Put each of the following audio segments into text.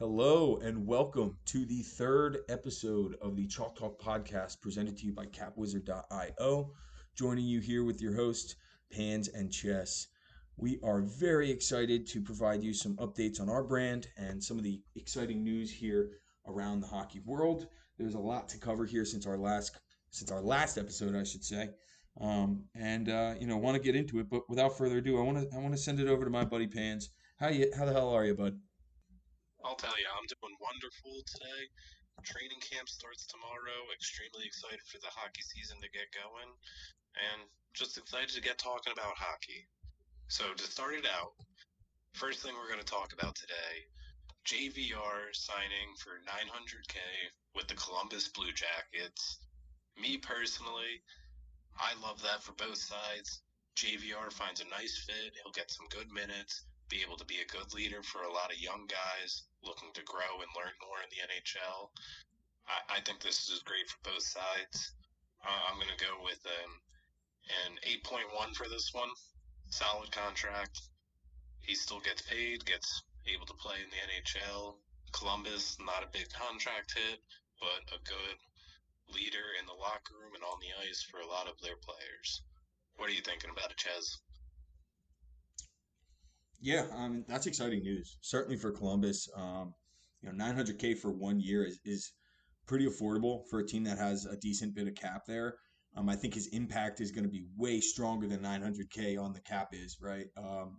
Hello and welcome to the third episode of the Chalk Talk podcast presented to you by capwizard.io. Joining you here with your host, Panz and Ches. We are very excited to provide you some updates on our brand and some of the exciting news here around the hockey world. There's a lot to cover here since our last episode, I should say. Want to get into it, but without further ado, I want to send it over to my buddy Pans. How the hell are you, bud? I'll tell you, I'm doing wonderful today. Training camp starts tomorrow. Extremely excited for the hockey season to get going, and just excited to get talking about hockey. So, to start it out, first thing we're going to talk about today, JVR signing for 900K with the Columbus Blue Jackets. Me personally, I love that for both sides. JVR finds a nice fit. He'll get some good minutes, be able to be a good leader for a lot of young guys looking to grow and learn more in the NHL. I think this is great for both sides. I'm going to go with an 8.1 for this one. Solid contract. He still gets paid, gets able to play in the NHL. Columbus, not a big contract hit, but a good leader in the locker room and on the ice for a lot of their players. What are you thinking about it, Ches? Yeah, that's exciting news. Certainly for Columbus, 900K for 1 year is pretty affordable for a team that has a decent bit of cap there. I think his impact is going to be way stronger than 900K on the cap is, right?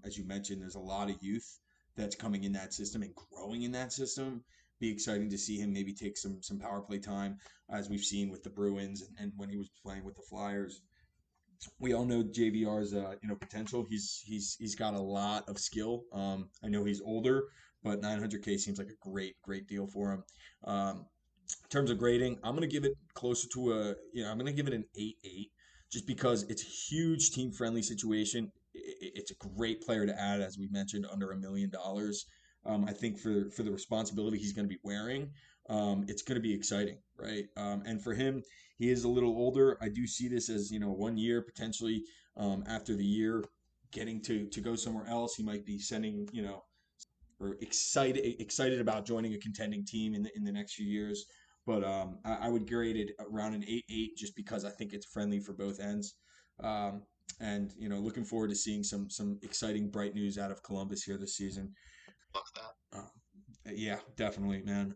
As you mentioned, there's a lot of youth that's coming in that system and growing in that system. Be exciting to see him maybe take some power play time, as we've seen with the Bruins and when he was playing with the Flyers. We all know JVR's potential. He's got a lot of skill. I know he's older, but 900K seems like a great deal for him. In terms of grading, I'm gonna give it closer to I'm gonna give it an 8.8, just because it's a huge team friendly situation. It's a great player to add, as we mentioned, under $1 million. I think for the responsibility he's going to be wearing, it's going to be exciting, right? And for him, he is a little older. I do see this as 1 year potentially, after the year getting to go somewhere else. He might be sending or excited about joining a contending team in the next few years. But I would grade it around an 8.8, just because I think it's friendly for both ends. And looking forward to seeing some exciting bright news out of Columbus here this season. Love that. Uh, yeah, definitely, man.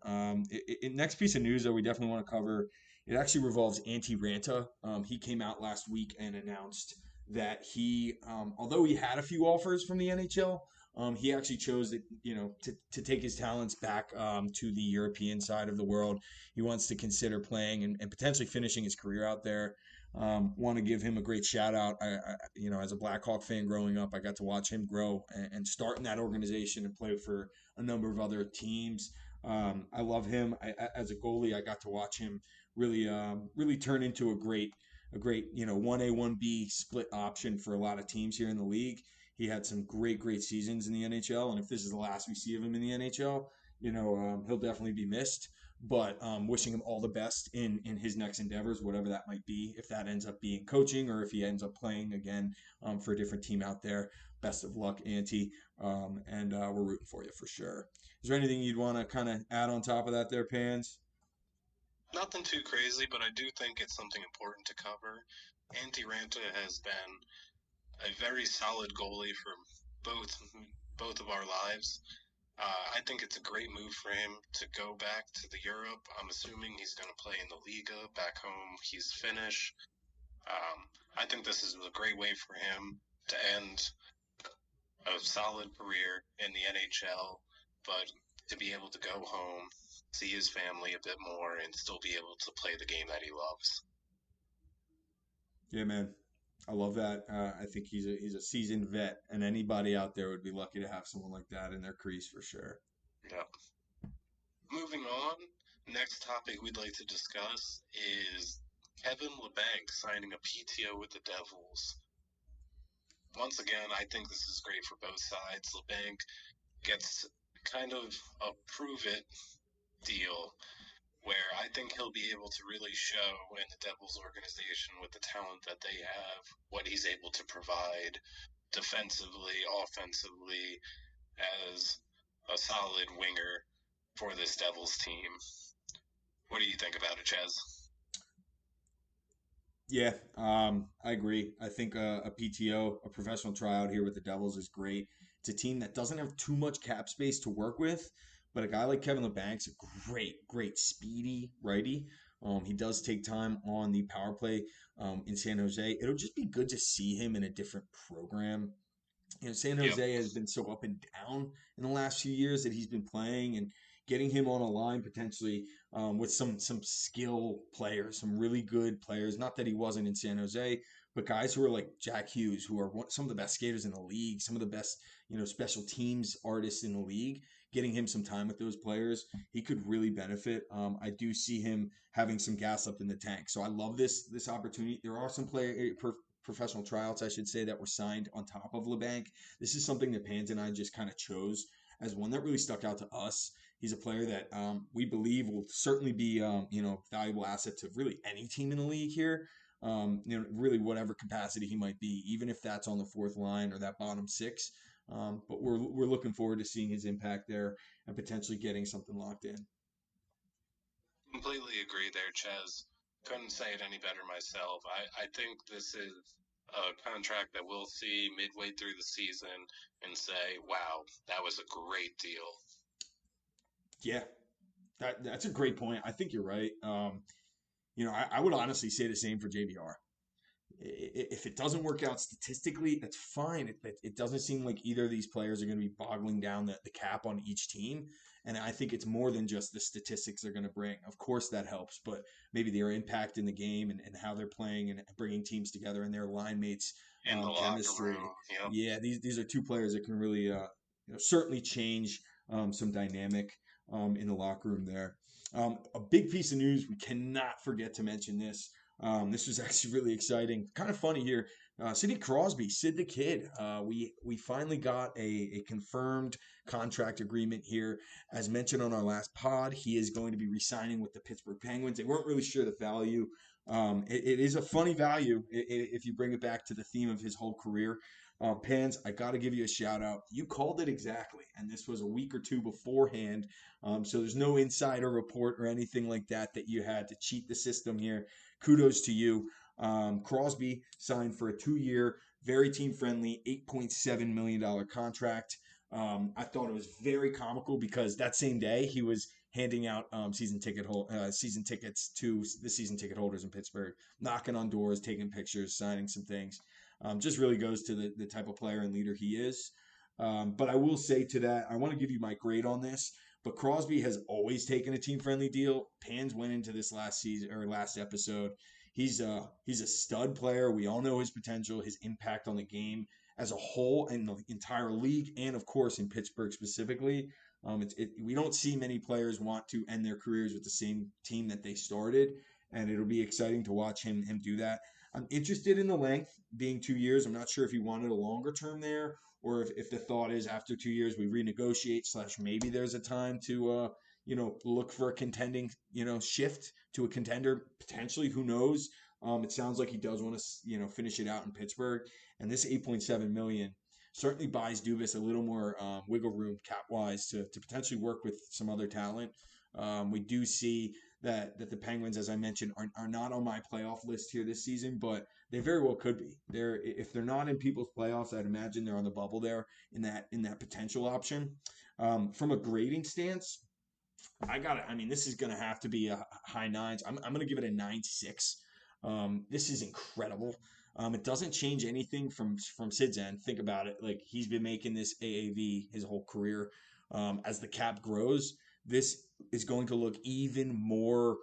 Next piece of news that we definitely want to cover, it actually revolves Antti Ranta. He came out last week and announced that although he had a few offers from the NHL, he actually chose to take his talents back to the European side of the world. He wants to consider playing and potentially finishing his career out there. Want to give him a great shout out. As a Blackhawk fan growing up, I got to watch him grow and start in that organization and play for a number of other teams. I love him. As a goalie, I got to watch him really turn into a great 1A 1B split option for a lot of teams here in the league. He had some great seasons in the NHL, and if this is the last we see of him in the NHL, he'll definitely be missed. But wishing him all the best in his next endeavors, whatever that might be. If that ends up being coaching, or if he ends up playing again for a different team out there, best of luck, Auntie. And we're rooting for you for sure. Is there anything you'd want to kind of add on top of that, there, Pans? Nothing too crazy, but I do think it's something important to cover. Antti Ranta has been a very solid goalie for both both of our lives. I think it's a great move for him to go back to the Europe. I'm assuming he's going to play in the Liga back home. He's Finnish. I think this is a great way for him to end a solid career in the NHL, but to be able to go home, see his family a bit more, and still be able to play the game that he loves. Yeah, man. I love that. I think he's a seasoned vet, and anybody out there would be lucky to have someone like that in their crease for sure. Yeah. Moving on, next topic we'd like to discuss is Kevin LeBanc signing a PTO with the Devils. Once again, I think this is great for both sides. LeBanc gets kind of a prove it deal where I think he'll be able to really show in the Devils organization with the talent that they have what he's able to provide defensively, offensively, as a solid winger. for this Devils team. What do you think about it, Ches? Yeah, I agree. I think a PTO, a professional tryout here with the Devils is great. It's a team that doesn't have too much cap space to work with, but a guy like Kevin LeBank's a great speedy righty. He does take time on the power play in San Jose. It'll just be good to see him in a different program. San Yep. Jose has been so up and down in the last few years that he's been playing, and getting him on a line potentially with some skill players, some really good players. Not that he wasn't in San Jose, but guys who are like Jack Hughes, who are some of the best skaters in the league, some of the best special teams artists in the league. Getting him some time with those players, he could really benefit. I do see him having some gas up in the tank, so I love this opportunity. There are some professional tryouts, I should say, that were signed on top of LeBanc. This is something that Panz and I just kind of chose as one that really stuck out to us. He's a player that we believe will certainly be, valuable asset to really any team in the league here. Really whatever capacity he might be, even if that's on the fourth line or that bottom six. But we're looking forward to seeing his impact there and potentially getting something locked in. Completely agree there, Ches. Couldn't say it any better myself. I think this is a contract that we'll see midway through the season and say, wow, that was a great deal. Yeah, that's a great point. I think you're right. I would honestly say the same for JVR. If it doesn't work out statistically, that's fine. It doesn't seem like either of these players are going to be boggling down the cap on each team. And I think it's more than just the statistics they're going to bring. Of course, that helps, but maybe their impact in the game and how they're playing and bringing teams together and their line mates In the locker chemistry. room, yep. Yeah, these are two players that can really certainly change some dynamic in the locker room there. A big piece of news, we cannot forget to mention this. This was actually really exciting. Kind of funny here. Sidney Crosby, Sid the Kid. We finally got a confirmed contract agreement here. As mentioned on our last pod, he is going to be re-signing with the Pittsburgh Penguins. They weren't really sure the value. It is a funny value if you bring it back to the theme of his whole career. Pans, I got to give you a shout out. You called it exactly, and this was a week or two beforehand. So there's no insider report or anything like that you had to cheat the system here. Kudos to you. Crosby signed for a 2-year, very team friendly, $8.7 million contract. I thought it was very comical because that same day he was handing out season tickets to the season ticket holders in Pittsburgh, knocking on doors, taking pictures, signing some things. Just really goes to the type of player and leader he is. But I will say to that, I want to give you my grade on this. But Crosby has always taken a team friendly deal. Pans went into this last season or last episode. He's a stud player. We all know his potential, his impact on the game as a whole in the entire league, and of course in Pittsburgh specifically. We don't see many players want to end their careers with the same team that they started, and it'll be exciting to watch him do that. I'm interested in the length being 2 years. I'm not sure if he wanted a longer term there or if the thought is after 2 years we renegotiate slash maybe there's a time to look for a contending shift to a contender potentially. Who knows? It sounds like he does want to finish it out in Pittsburgh, and this 8.7 million certainly buys Dubas a little more wiggle room cap wise to potentially work with some other talent. We do see that the Penguins, as I mentioned, are not on my playoff list here this season, but they very well could be. If they're not in people's playoffs, I'd imagine they're on the bubble there in that potential option. From a grading stance, this is gonna have to be a high nines. I'm gonna give it a 9.6. This is incredible. It doesn't change anything from Sid's end. Think about it. Like he's been making this AAV his whole career. As the cap grows, this is going to look even more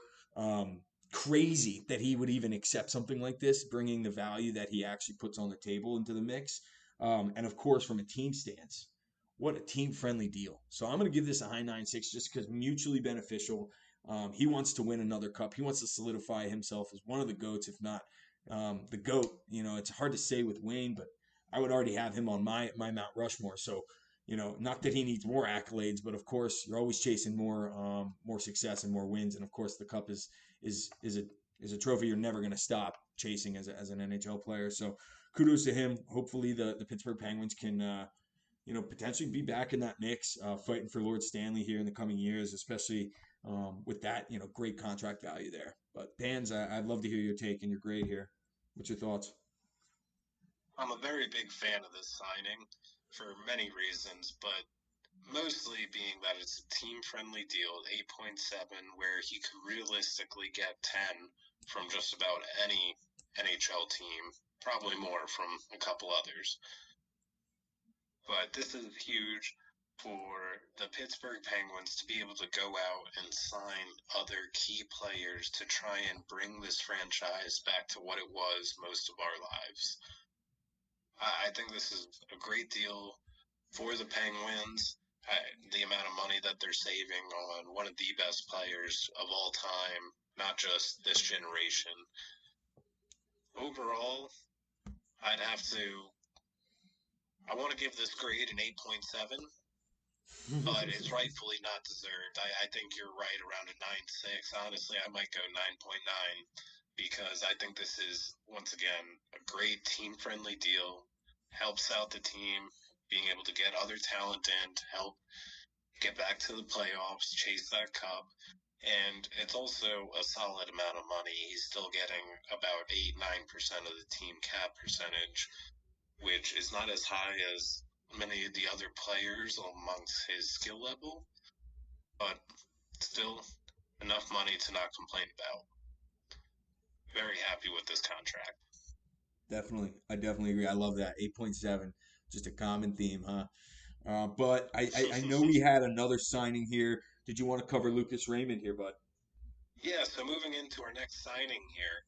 crazy that he would even accept something like this, bringing the value that he actually puts on the table into the mix. And of course, from a team stance, what a team friendly deal. So I'm going to give this a high 9.6 just because mutually beneficial. He wants to win another cup. He wants to solidify himself as one of the GOATs, if not the GOAT. It's hard to say with Wayne, but I would already have him on my Mount Rushmore. So, not that he needs more accolades, but of course you're always chasing more success and more wins. And of course the cup is a trophy you're never going to stop chasing as an NHL player. So kudos to him. Hopefully the Pittsburgh Penguins can potentially be back in that mix, fighting for Lord Stanley here in the coming years, especially with that, great contract value there. But Panz, I'd love to hear your take and your grade here. What's your thoughts? I'm a very big fan of this signing for many reasons, but mostly being that it's a team-friendly deal at 8.7, where he could realistically get 10 from just about any NHL team, probably more from a couple others. But this is huge for the Pittsburgh Penguins to be able to go out and sign other key players to try and bring this franchise back to what it was most of our lives. I think this is a great deal for the Penguins. The amount of money that they're saving on one of the best players of all time, not just this generation. Overall, I'd have to. I want to give this grade an 8.7, but it's rightfully not deserved. I think you're right around a 9.6. Honestly, I might go 9.9 because I think this is, once again, a great team friendly deal. Helps out the team, being able to get other talent in to help get back to the playoffs, chase that cup. And it's also a solid amount of money. He's still getting about 8-9% of the team cap percentage, which is not as high as many of the other players amongst his skill level, but still enough money to not complain about. Very happy with this contract. Definitely. I definitely agree. I love that. 8.7, just a common theme, huh? But I know we had another signing here. Did you want to cover Lucas Raymond here, bud? Yeah, so moving into our next signing here,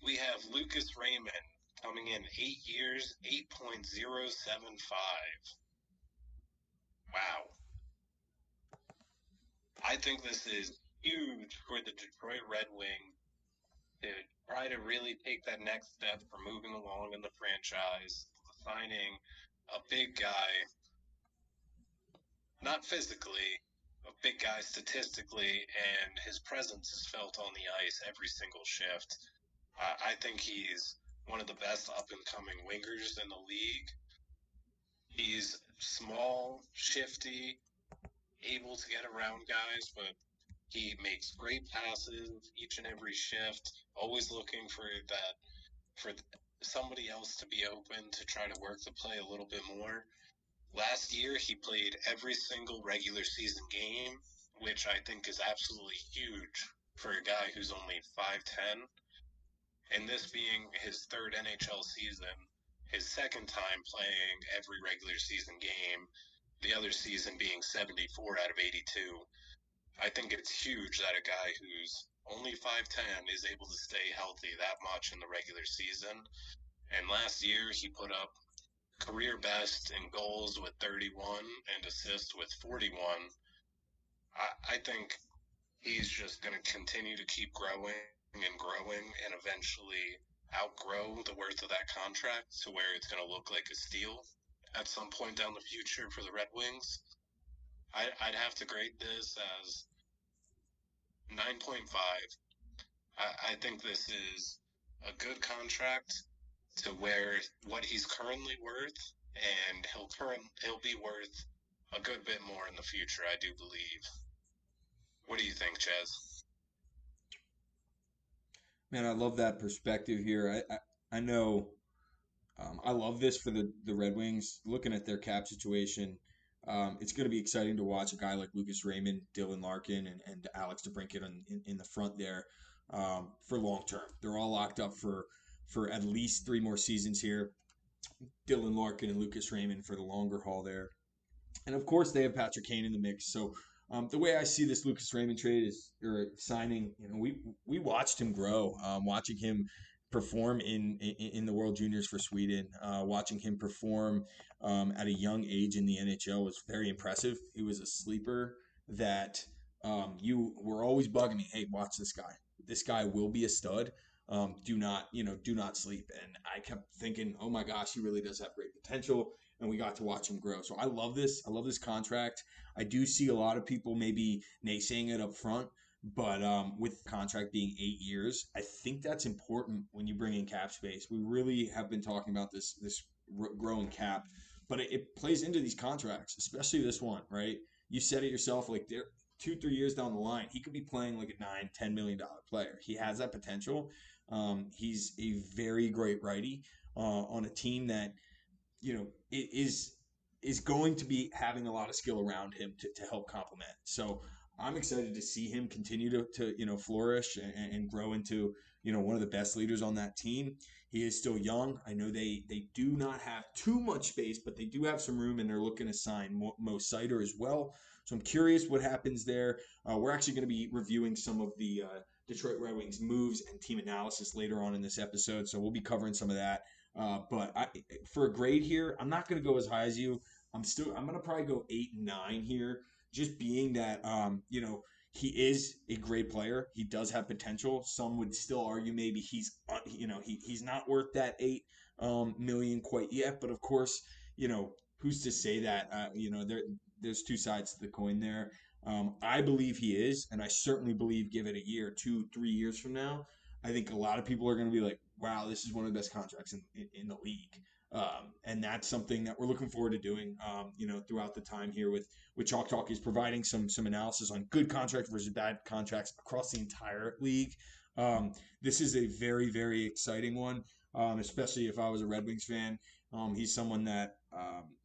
we have Lucas Raymond coming in 8 years, 8.075. Wow. I think this is huge for the Detroit Red Wings to try to really take that next step for moving along in the franchise, signing a big guy, not physically, a big guy statistically, and his presence is felt on the ice every single shift. I think he's one of the best up and coming wingers in the league. He's small, shifty, able to get around guys, but he makes great passes each and every shift, always looking for somebody else to be open to try to work the play a little bit more. Last year, he played every single regular season game, which I think is absolutely huge for a guy who's only 5'10", and this being his third NHL season, his second time playing every regular season game, the other season being 74 out of 82. I think it's huge that a guy who's only 5'10" is able to stay healthy that much in the regular season. And last year, he put up career best in goals with 31 and assists with 41. I think he's just going to continue to keep growing and growing and eventually outgrow the worth of that contract to where it's going to look like a steal at some point down the future for the Red Wings. I'd have to grade this as 9.5. I think this is a good contract to where what he's currently worth, and he'll be worth a good bit more in the future, I do believe. What do you think, Ches? Man, I love that perspective here. I know I love this for the Red Wings. Looking at their cap situation, it's going to be exciting to watch a guy like Lucas Raymond, Dylan Larkin, and Alex DeBrincat in the front there for long term. They're all locked up for at least 3 more seasons here. Dylan Larkin and Lucas Raymond for the longer haul there. And of course, they have Patrick Kane in the mix. So the way I see this Lucas Raymond trade is or signing, we watched him grow, watching him perform in the World Juniors for Sweden, watching him perform at a young age in the NHL was very impressive. He was a sleeper that you were always bugging me. Hey, watch this guy. This guy will be a stud. Do not sleep. And I kept thinking, oh my gosh, he really does have great potential, and we got to watch him grow. So I love this. I love this contract. I do see a lot of people maybe naysaying it up front, but with the contract being 8 years, I think that's important when you bring in cap space. We really have been talking about this growing cap But it plays into these contracts, especially this one, right? You said it yourself, like they're 2, 3 years down the line, he could be playing like a $9, $10 million player. He has that potential. He's a very great righty on a team that is going to be having a lot of skill around him to help complement. So I'm excited to see him continue to flourish and grow into one of the best leaders on that team. He is still young. I know they do not have too much space, but they do have some room, and they're looking to sign Mo Sider as well. So I'm curious what happens there. We're actually going to be reviewing some of the Detroit Red Wings moves and team analysis later on in this episode, so we'll be covering some of that. For a grade here, I'm not going to go as high as you. I'm going to probably go 8 and 9 here, just being that he is a great player. He does have potential. Some would still argue maybe he's not worth that 8 million quite yet. But of course, who's to say that? There's two sides to the coin there. I believe he is, and I certainly believe give it a year, 2, 3 years from now, I think a lot of people are going to be like, wow, this is one of the best contracts in the league. And that's something that we're looking forward to doing, throughout the time here with Chalk Talk is providing some analysis on good contract versus bad contracts across the entire league. This is a very, very exciting one, especially if I was a Red Wings fan. He's someone that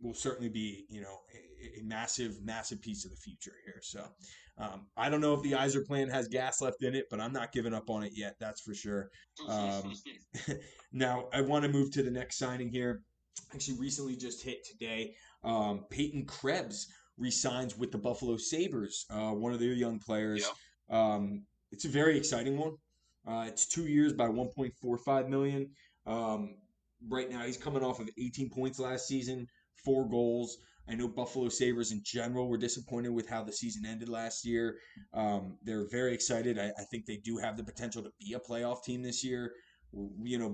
will certainly be, a massive, massive piece of the future here. So I don't know if the Yzer plan has gas left in it, but I'm not giving up on it yet. That's for sure. Um, Now, I want to move to the next signing here. Actually, recently just hit today. Peyton Krebs resigns with the Buffalo Sabres, one of their young players. Yep. It's a very exciting one. It's 2 years by 1.45 million. Right now, he's coming off of 18 points last season, 4 goals. I know Buffalo Sabres in general were disappointed with how the season ended last year. They're very excited. I think they do have the potential to be a playoff team this year,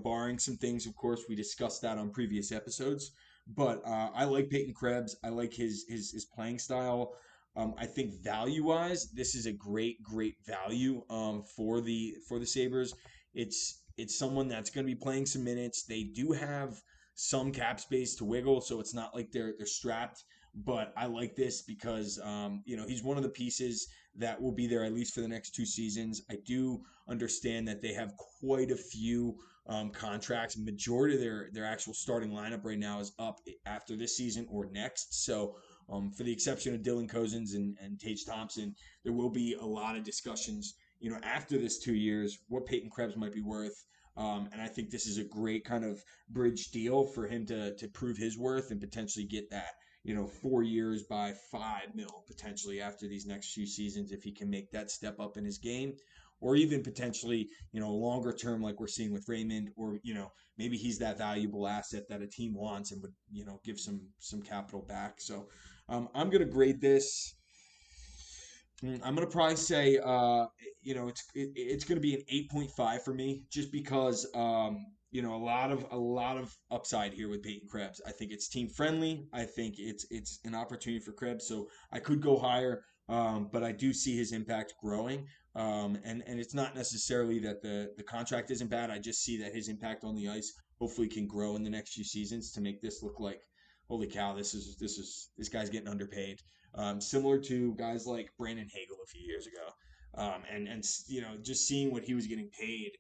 barring some things. Of course, we discussed that on previous episodes. But I like Peyton Krebs. I like his playing style. I think value wise, this is a great value for the Sabres. It's someone that's going to be playing some minutes. They do have some cap space to wiggle, so it's not like they're strapped. But I like this because he's one of the pieces that will be there at least for the next 2 seasons. I do understand that they have quite a few contracts. Majority of their actual starting lineup right now is up after this season or next. So for the exception of Dylan Cozens and Tage Thompson, there will be a lot of discussions, after this 2 years, what Peyton Krebs might be worth. And I think this is a great kind of bridge deal for him to prove his worth and potentially get that, 4 years by 5 mil potentially after these next few seasons if he can make that step up in his game, or even potentially, longer term like we're seeing with Raymond, or maybe he's that valuable asset that a team wants and would give some capital back. So I'm gonna grade this. I'm gonna probably say, it's gonna be an 8.5 for me, just because a lot of upside here with Peyton Krebs. I think it's team friendly. I think it's an opportunity for Krebs, so I could go higher, but I do see his impact growing. And it's not necessarily that the contract isn't bad. I just see that his impact on the ice hopefully can grow in the next few seasons to make this look like, holy cow, this guy's getting underpaid. Similar to guys like Brandon Hagel a few years ago. And just seeing what he was getting paid,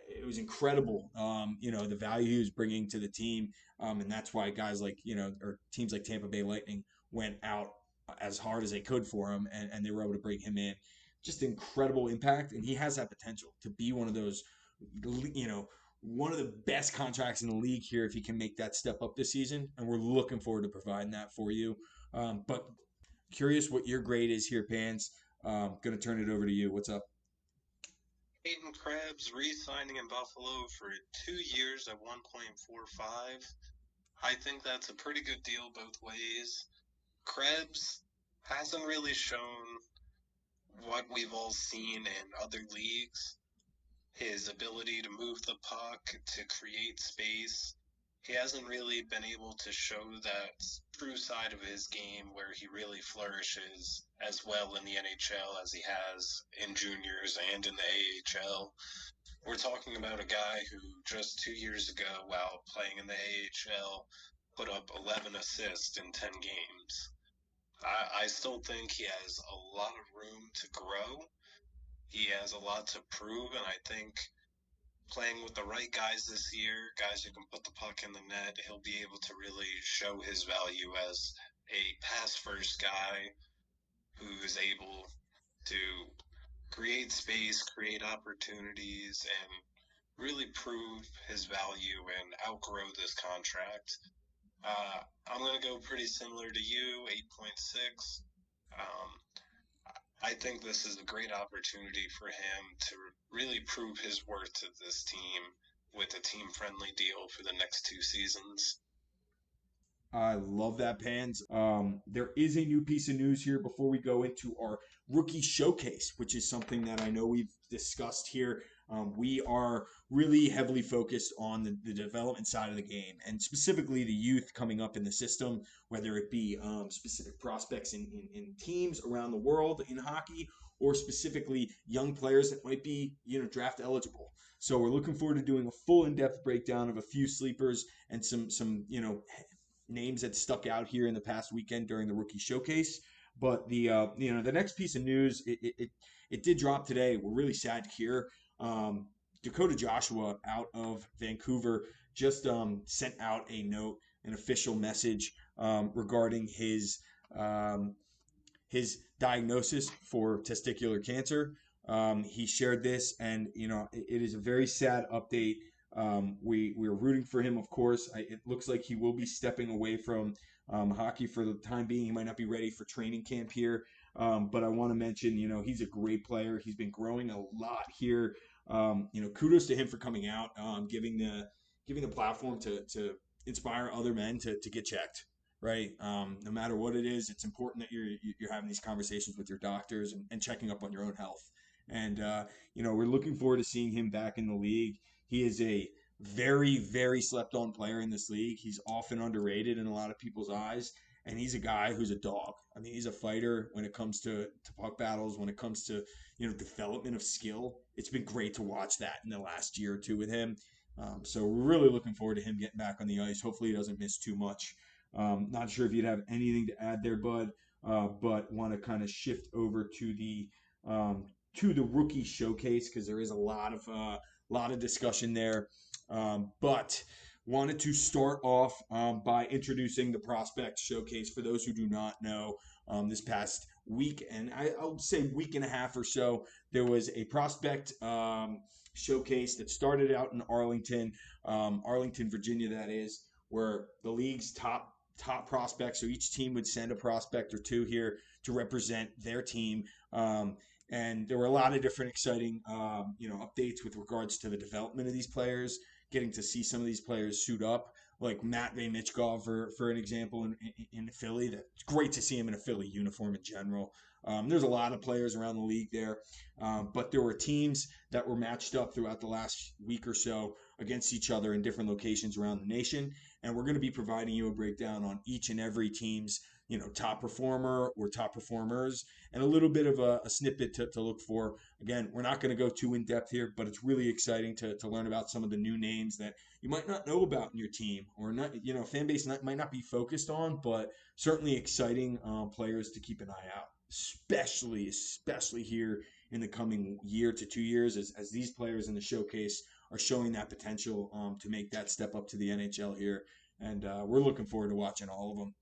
it was incredible. The value he was bringing to the team, and that's why guys like or teams like Tampa Bay Lightning went out as hard as they could for him, and they were able to bring him in. Just incredible impact, and he has that potential to be one of those, one of the best contracts in the league here if he can make that step up this season, and we're looking forward to providing that for you. But curious what your grade is here, Pans. Gonna turn it over to you. What's up? Peyton Krebs re-signing in Buffalo for 2 years at 1.45. I think that's a pretty good deal both ways. Krebs hasn't really shown what we've all seen in other leagues. His ability to move the puck, to create space. He hasn't really been able to show that true side of his game where he really flourishes as well in the NHL as he has in juniors and in the AHL. We're talking about a guy who just 2 years ago, while playing in the AHL, put up 11 assists in 10 games. I still think he has a lot of room to grow. He has a lot to prove, and I think playing with the right guys this year, guys who can put the puck in the net, he'll be able to really show his value as a pass first guy who is able to create space, create opportunities, and really prove his value and outgrow this contract. I'm going to go pretty similar to you, 8.6. Um, I think this is a great opportunity for him to really prove his worth to this team with a team friendly deal for the next 2 seasons. I love that, Pans. There is a new piece of news here before we go into our rookie showcase, which is something that I know we've discussed here. We are really heavily focused on the development side of the game and specifically the youth coming up in the system, whether it be specific prospects in teams around the world in hockey or specifically young players that might be, draft eligible. So we're looking forward to doing a full in-depth breakdown of a few sleepers and some names that stuck out here in the past weekend during the rookie showcase. But the next piece of news it did drop today. We're really sad to hear. Dakota Joshua out of Vancouver just sent out a note, an official message regarding um, his diagnosis for testicular cancer. He shared this, and it is a very sad update. We're rooting for him, of course. It looks like he will be stepping away from hockey for the time being. He might not be ready for training camp here, but I want to mention, he's a great player. He's been growing a lot here. Kudos to him for coming out, giving the platform to inspire other men to get checked, right? No matter what it is, it's important that you're having these conversations with your doctors and checking up on your own health. And we're looking forward to seeing him back in the league. He is a very, very slept on player in this league. He's often underrated in a lot of people's eyes. And he's a guy who's a dog. I mean, he's a fighter when it comes to puck battles, when it comes to, development of skill. It's been great to watch that in the last year or two with him. So we're really looking forward to him getting back on the ice. Hopefully he doesn't miss too much. Not sure if you'd have anything to add there, Bud, but want to kind of shift over to the rookie showcase because there is a lot of discussion there. But wanted to start off by introducing the prospect showcase for those who do not know. This past week, and I'll say week and a half or so, there was a prospect showcase that started out in Arlington, Virginia, that is, where the league's top prospects. So each team would send a prospect or two here to represent their team. And there were a lot of different exciting, updates with regards to the development of these players, getting to see some of these players suit up, like Matvey Michkov, for an example, in Philly. That's great to see him in a Philly uniform in general. There's a lot of players around the league there, but there were teams that were matched up throughout the last week or so against each other in different locations around the nation. And we're going to be providing you a breakdown on each and every team's top performer or top performers and a little bit of a snippet to look for. Again, we're not going to go too in depth here, but it's really exciting to learn about some of the new names that you might not know about in your team or not, fan base might not be focused on, but certainly exciting players to keep an eye out, especially here in the coming year to 2 years as these players in the showcase are showing that potential to make that step up to the NHL here. And we're looking forward to watching all of them.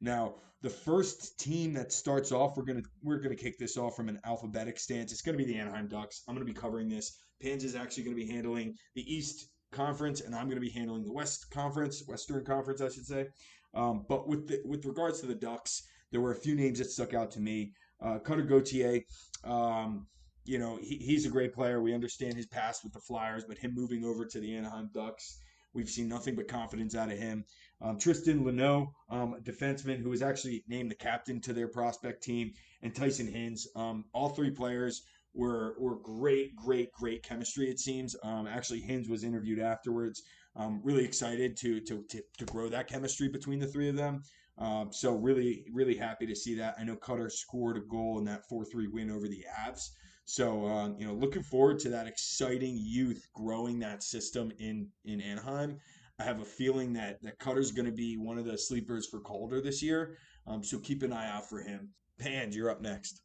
Now, the first team that starts off, we're gonna kick this off from an alphabetic stance. It's gonna be the Anaheim Ducks. I'm gonna be covering this. Panz is actually gonna be handling the East Conference, and I'm gonna be handling the Western Conference, I should say. But with regards to the Ducks, there were a few names that stuck out to me. Cutter Gauthier, he's a great player. We understand his past with the Flyers, but him moving over to the Anaheim Ducks, we've seen nothing but confidence out of him. Tristan Luneau, defenseman who was actually named the captain to their prospect team, and Tyson Hinds. All three players were great chemistry. It seems. Actually, Hinds was interviewed afterwards. Really excited to grow that chemistry between the three of them. So really happy to see that. I know Cutter scored a goal in that 4-3 win over the Avs. So looking forward to that exciting youth growing that system in Anaheim. I have a feeling that Cutter's going to be one of the sleepers for Calder this year. So keep an eye out for him. Panz, you're up next.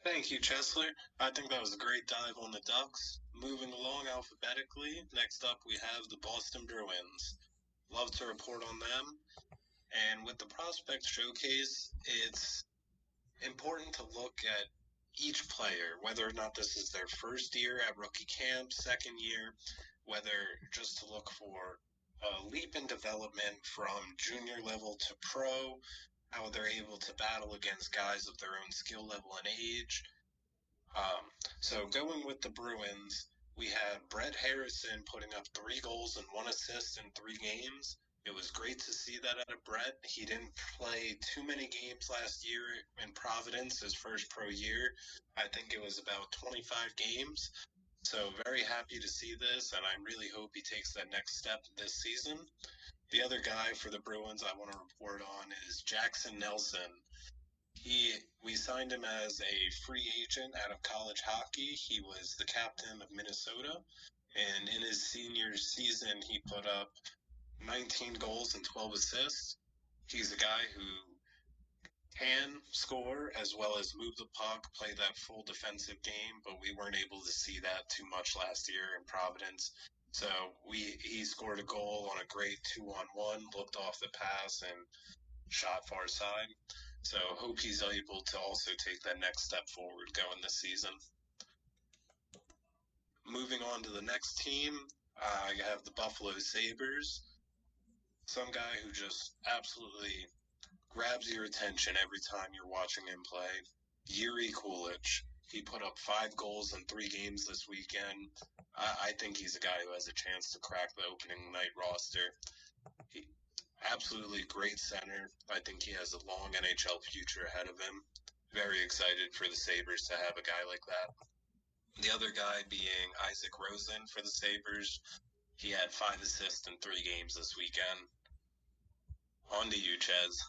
Thank you, Chesler. I think that was a great dive on the Ducks. Moving along alphabetically, next up we have the Boston Bruins. Love to report on them. And with the prospect showcase, it's important to look at each player, whether or not this is their first year at rookie camp, second year, whether just to look for a leap in development from junior level to pro, how they're able to battle against guys of their own skill level and age. Um, so going with the Bruins, we had Brett Harrison putting up 3 goals and 1 assist in 3 games. It was great to see that out of Brett. He didn't play too many games last year in Providence, his first pro year. I think it was about 25 games. So very happy to see this, and I really hope he takes that next step this season. The other guy for the Bruins I want to report on is Jackson Nelson. We signed him as a free agent out of college hockey. He was the captain of Minnesota, and in his senior season, he put up 19 goals and 12 assists. He's a guy who can score as well as move the puck, play that full defensive game, but we weren't able to see that too much last year in Providence. So he scored a goal on a great 2-on-1, looked off the pass and shot far side. So hope he's able to also take that next step forward going this season. Moving on to the next team, I have the Buffalo Sabres. Some guy who just absolutely grabs your attention every time you're watching him play. Yuri Kulich. He put up 5 goals in 3 games this weekend. I think he's a guy who has a chance to crack the opening night roster. He, absolutely great center. I think he has a long NHL future ahead of him. Very excited for the Sabres to have a guy like that. The other guy being Isaac Rosen for the Sabres. He had 5 assists in 3 games this weekend. On to you, Ches.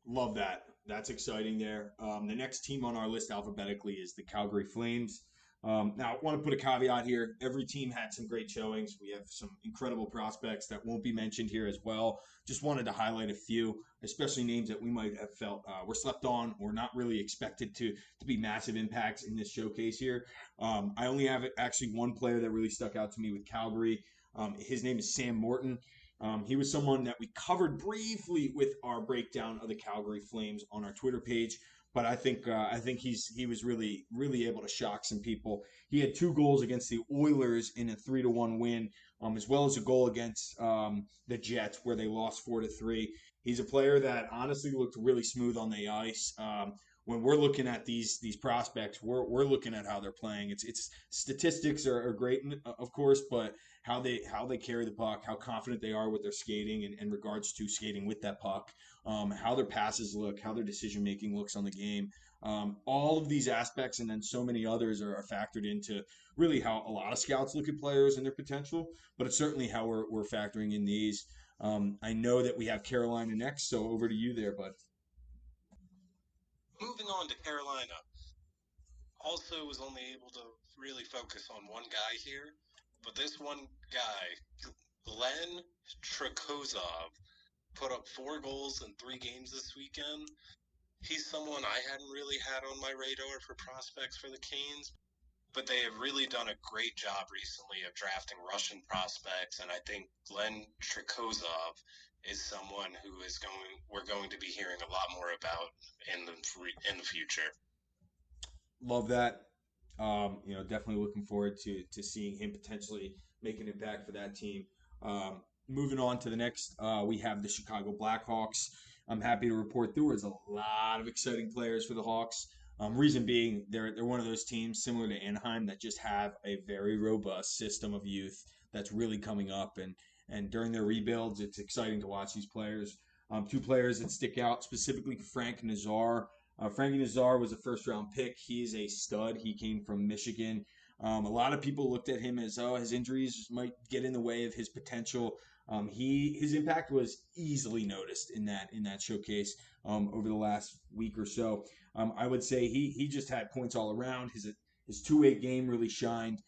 Love that. That's exciting there. The next team on our list alphabetically is the Calgary Flames. Now, I want to put a caveat here. Every team had some great showings. We have some incredible prospects that won't be mentioned here as well. Just wanted to highlight a few, especially names that we might have felt were slept on or not really expected to be massive impacts in this showcase here. I only have actually one player that really stuck out to me with Calgary. His name is Sam Morton. He was someone that we covered briefly with our breakdown of the Calgary Flames on our Twitter page, but I think he was really able to shock some people. He had 2 goals against the Oilers in a 3-1 win, as well as a goal against the Jets where they lost 4-3. He's a player that honestly looked really smooth on the ice. When we're looking at these prospects, we're looking at how they're playing. It's statistics are great, of course, but how they carry the puck, how confident they are with their skating in regards to skating with that puck, how their passes look, how their decision making looks on the game. All of these aspects and then so many others are factored into really how a lot of scouts look at players and their potential, but it's certainly how we're factoring in these. I know that we have Carolina next, so over to you there, bud. Moving on to Carolina. Also was only able to really focus on one guy here, but this one guy, Glenn Trikozov, put up 4 goals in 3 games this weekend. He's someone I hadn't really had on my radar for prospects for the Canes, but they have really done a great job recently of drafting Russian prospects, and I think Glenn Trikozov is someone who we're going to be hearing a lot more about in the future. Love that. Definitely looking forward to seeing him potentially make an impact for that team. Moving on to the next, we have the Chicago Blackhawks. I'm happy to report there was a lot of exciting players for the Hawks. Reason being, they're one of those teams similar to Anaheim that just have a very robust system of youth that's really coming up, and during their rebuilds, it's exciting to watch these players. 2 players that stick out specifically: Frank Nazar. Frankie Nazar was a first round pick. He is a stud. He came from Michigan. A lot of people looked at him as, oh, his injuries might get in the way of his potential. His impact was easily noticed in that showcase over the last week or so. I would say he just had points all around. His 2-8 game really shined.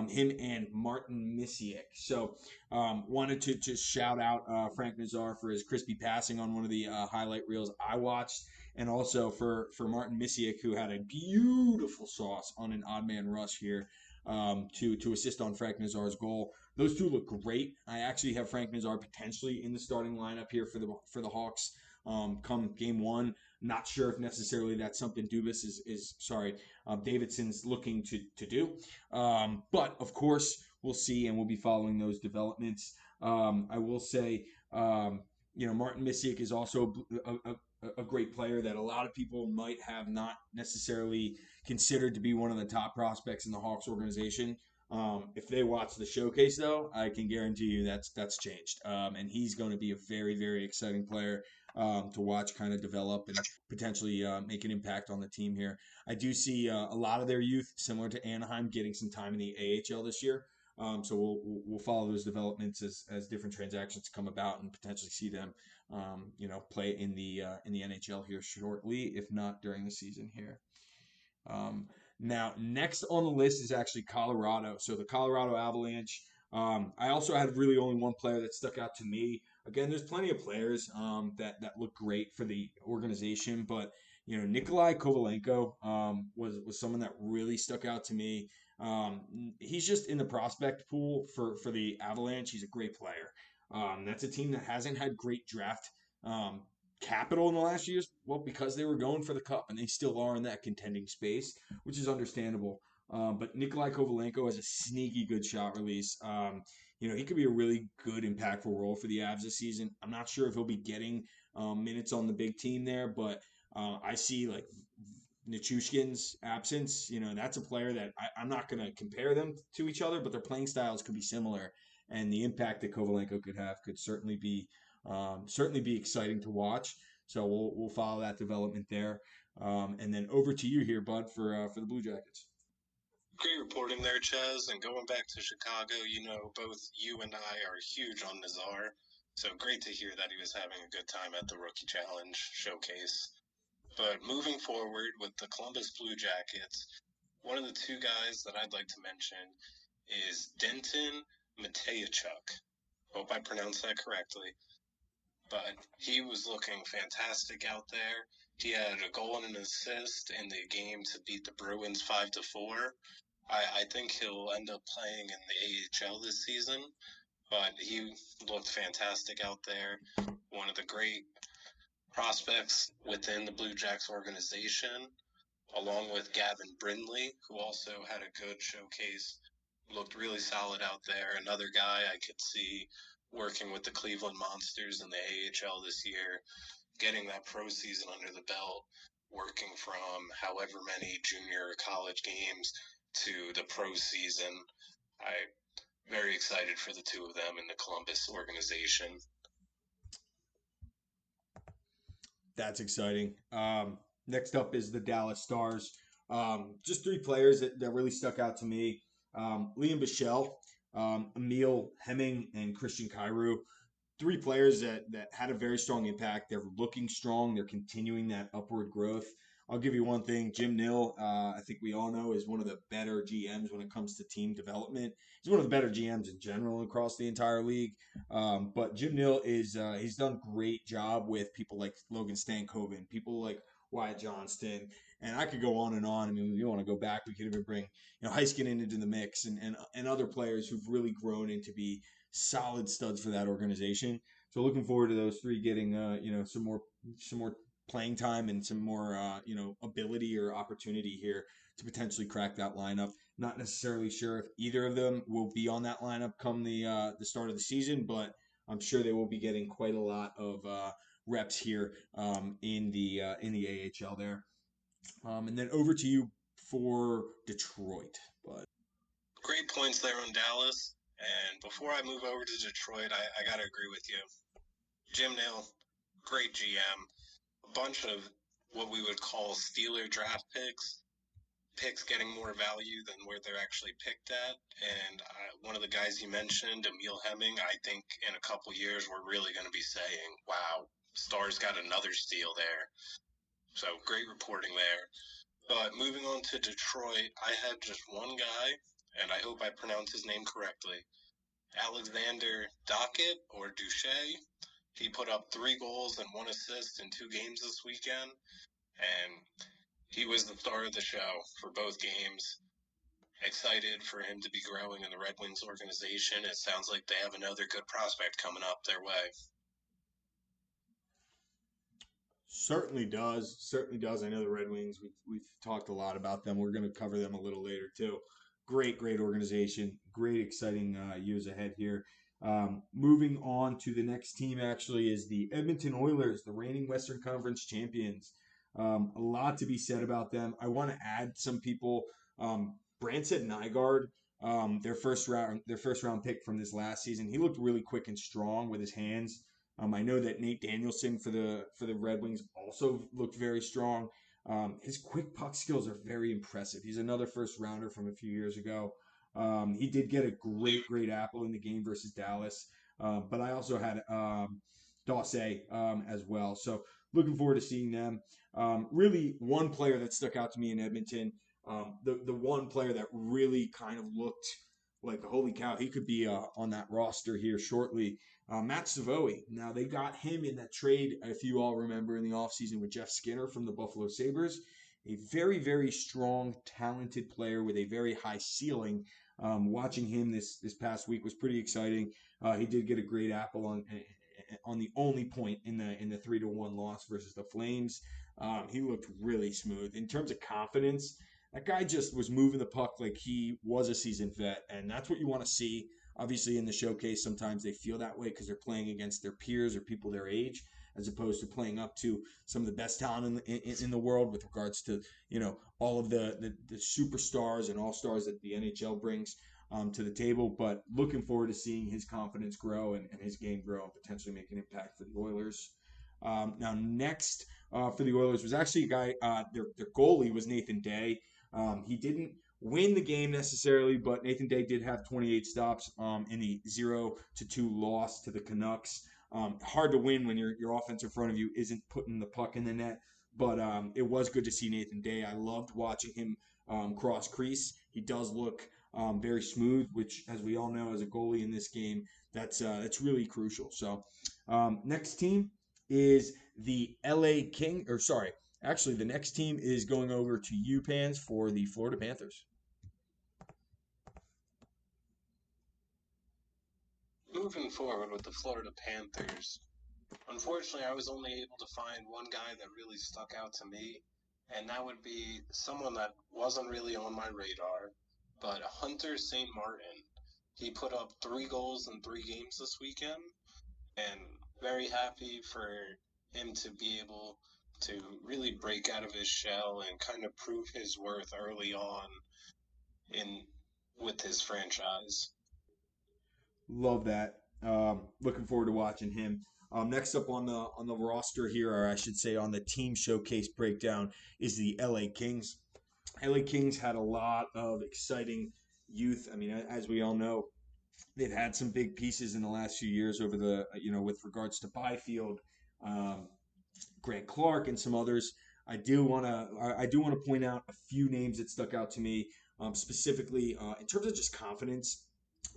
him and Martin Misiek. So wanted to just shout out Frank Nazar for his crispy passing on one of the highlight reels I watched, and also for Martin Misiek, who had a beautiful sauce on an odd man rush here to assist on Frank Nazar's goal. Those two look great. I actually have Frank Nazar potentially in the starting lineup here for the Hawks come game one. Not sure if necessarily that's something Dubas Davidson's looking to do. But of course, we'll see, and we'll be following those developments. I will say, Martin Misiek is also a great player that a lot of people might have not necessarily considered to be one of the top prospects in the Hawks organization. If they watch the showcase, though, I can guarantee you that's changed, and he's going to be a very, very exciting player to watch kind of develop and potentially make an impact on the team here. I do see a lot of their youth, similar to Anaheim, getting some time in the AHL this year. So we'll follow those developments as different transactions come about and potentially see them, play in the NHL here shortly, if not during the season here. Now, next on the list is actually Colorado. So the Colorado Avalanche. I also had really only one player that stuck out to me. Again, there's plenty of players that look great for the organization, but Nikolai Kovalenko was someone that really stuck out to me. He's just in the prospect pool for the Avalanche. He's a great player. That's a team that hasn't had great draft capital in the last years. Well, because they were going for the cup and they still are in that contending space, which is understandable. But Nikolai Kovalenko has a sneaky good shot release. He could be a really good, impactful role for the Avs this season. I'm not sure if he'll be getting minutes on the big team there, but I see like Nichushkin's absence. That's a player that I'm not going to compare them to each other, but their playing styles could be similar, and the impact that Kovalenko could have could certainly be exciting to watch. So we'll follow that development there, and then over to you here, Bud, for the Blue Jackets. Great reporting there, Ches. And going back to Chicago, both you and I are huge on Nazar. So great to hear that he was having a good time at the Rookie Challenge showcase. But moving forward with the Columbus Blue Jackets, one of the two guys that I'd like to mention is Denton Mateychuk. Hope I pronounced that correctly. But he was looking fantastic out there. He had a goal and an assist in the game to beat the Bruins 5-4. I think he'll end up playing in the AHL this season, but he looked fantastic out there. One of the great prospects within the Blue Jacks organization, along with Gavin Brindley, who also had a good showcase, looked really solid out there. Another guy I could see working with the Cleveland Monsters in the AHL this year, getting that pro season under the belt, working from however many junior college games to the pro season. I'm very excited for the two of them in the Columbus organization. That's exciting. Next up is the Dallas Stars. Just three players that really stuck out to me. Liam Bichelle, Emil Hemming, and Christian Kyrou. Three players that had a very strong impact. They're looking strong. They're continuing that upward growth. I'll give you one thing. Jim Nill, I think we all know, is one of the better GMs when it comes to team development. He's one of the better GMs in general across the entire league. But Jim Nill he's done a great job with people like Logan Stankoven, people like Wyatt Johnston, and I could go on and on. I mean, if you want to go back, we could even bring Heiskanen into the mix and other players who've really grown into be solid studs for that organization. So looking forward to those three getting some more playing time and some more ability or opportunity here to potentially crack that lineup. Not necessarily sure if either of them will be on that lineup come the start of the season, but I'm sure they will be getting quite a lot of reps here in the AHL there. And then over to you for Detroit, Bud. Great points there on Dallas. And before I move over to Detroit, I got to agree with you. Jim Nill, great GM. A bunch of what we would call stealer draft picks getting more value than where they're actually picked at. And one of the guys you mentioned, Emil Hemming, I think in a couple years we're really going to be saying, wow, Stars got another steal there. So great reporting there. But moving on to Detroit, I had just one guy and I hope I pronounce his name correctly. Alexander Dockett or Duche. He put up 3 goals and 1 assist in 2 games this weekend, and he was the star of the show for both games. Excited for him to be growing in the Red Wings organization. It sounds like they have another good prospect coming up their way. Certainly does. Certainly does. I know the Red Wings. We've talked a lot about them. We're going to cover them a little later too. Great, great organization. Great, exciting years ahead here. Moving on to the next team, actually, is the Edmonton Oilers, the reigning Western Conference champions. A lot to be said about them. I want to add some people. Branson Nygaard, their first round pick from this last season. He looked really quick and strong with his hands. I know that Nate Danielson for the Red Wings also looked very strong. His quick puck skills are very impressive. He's another first rounder from a few years ago. He did get a great apple in the game versus Dallas, but I also had Dawsey as well. So looking forward to seeing them. Really, one player that stuck out to me in Edmonton, the one player that really kind of looked like holy cow, he could be on that roster here shortly. Matt Savoie. Now, they got him in that trade, if you all remember, in the offseason with Jeff Skinner from the Buffalo Sabres. A very, very strong, talented player with a very high ceiling. Watching him this past week was pretty exciting. He did get a great apple on the only point in the 3-1 loss versus the Flames. He looked really smooth. In terms of confidence, that guy just was moving the puck like he was a seasoned vet, and that's what you want to see. Obviously, in the showcase, sometimes they feel that way because they're playing against their peers or people their age, as opposed to playing up to some of the best talent in the world with regards to all of the superstars and all stars that the NHL brings to the table. But looking forward to seeing his confidence grow and his game grow and potentially make an impact for the Oilers. Now, next for the Oilers was actually a guy. Their goalie was Nathan Day. He didn't win the game necessarily, but Nathan Day did have 28 stops in the 0-2 loss to the Canucks. Hard to win when your offense in front of you isn't putting the puck in the net, but it was good to see Nathan Day. I loved watching him cross crease. He does look very smooth, which, as we all know, as a goalie in this game, that's really crucial. So, next team is the LA King, or sorry, actually, the next team is going over to UPans for the Florida Panthers. Moving forward with the Florida Panthers, unfortunately, I was only able to find one guy that really stuck out to me, and that would be someone that wasn't really on my radar, but Hunter St. Martin. He put up 3 goals in 3 games this weekend, and very happy for him to be able to really break out of his shell and kind of prove his worth early on in with his franchise. Love that. Looking forward to watching him. Next up on the roster here, or I should say on the team showcase breakdown, is the LA Kings. LA Kings had a lot of exciting youth. I mean, as we all know, they've had some big pieces in the last few years over with regards to Byfield, um, Grant Clark, and some others. I do want to point out a few names that stuck out to me, specifically in terms of just confidence.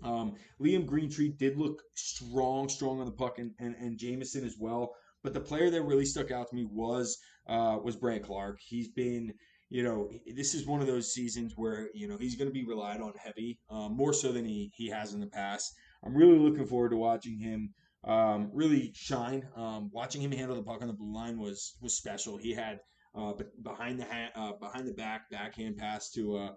Liam Greentree did look strong on the puck, and Jameson as well. But the player that really stuck out to me was Brant Clark. He's been, this is one of those seasons where he's going to be relied on heavy, more so than he has in the past. I'm really looking forward to watching him really shine. Watching him handle the puck on the blue line was special. He had behind the backhand pass to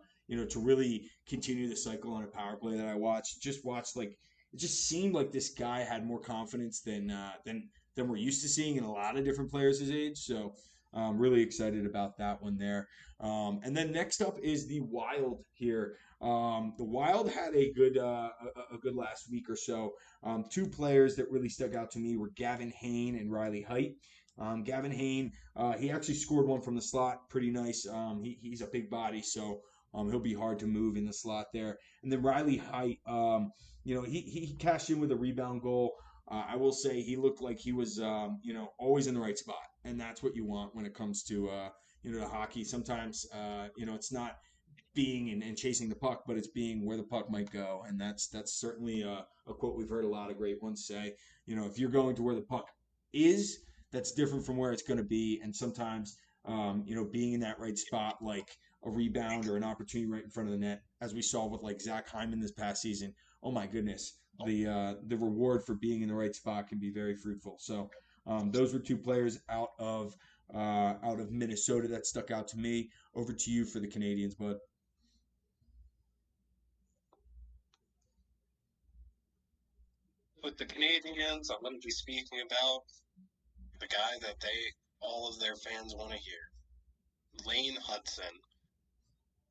really continue the cycle on a power play that I watched. Just watched like it just seemed like this guy had more confidence than we're used to seeing in a lot of different players his age. So really excited about that one there. And then next up is the Wild here. The Wild had a good last week or so. Two players that really stuck out to me were Gavin Hain and Riley Height. Gavin Hain, he actually scored one from the slot, pretty nice. He's a big body, so he'll be hard to move in the slot there. And then Riley Height, he cashed in with a rebound goal. I will say he looked like he was, always in the right spot, and that's what you want when it comes to, to hockey. Sometimes, it's not. being and chasing the puck, but it's being where the puck might go. And that's certainly a quote we've heard a lot of great ones say. If you're going to where the puck is, that's different from where it's going to be. And sometimes, being in that right spot, like a rebound or an opportunity right in front of the net, as we saw with like Zach Hyman this past season. Oh my goodness, the reward for being in the right spot can be very fruitful. So those were two players out of Minnesota that stuck out to me. Over to you for the Canadians, bud. With the Canadians, I'm going to be speaking about the guy that all of their fans want to hear, Lane Hudson.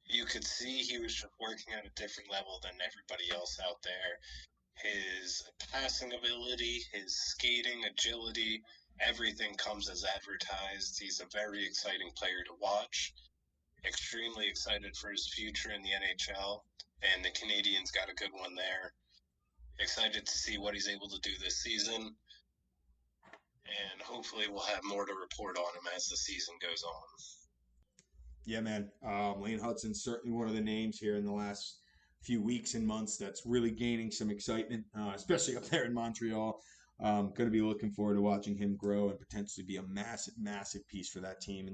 You could see he was just working at a different level than everybody else out there. His passing ability, his skating, agility, everything comes as advertised. He's a very exciting player to watch. Extremely excited for his future in the NHL, and the Canadians got a good one there. Excited to see what he's able to do this season, and hopefully we'll have more to report on him as the season goes on. Yeah, man. Lane Hudson's certainly one of the names here in the last few weeks and months that's really gaining some excitement, especially up there in Montreal. Going to be looking forward to watching him grow and potentially be a massive, massive piece for that team,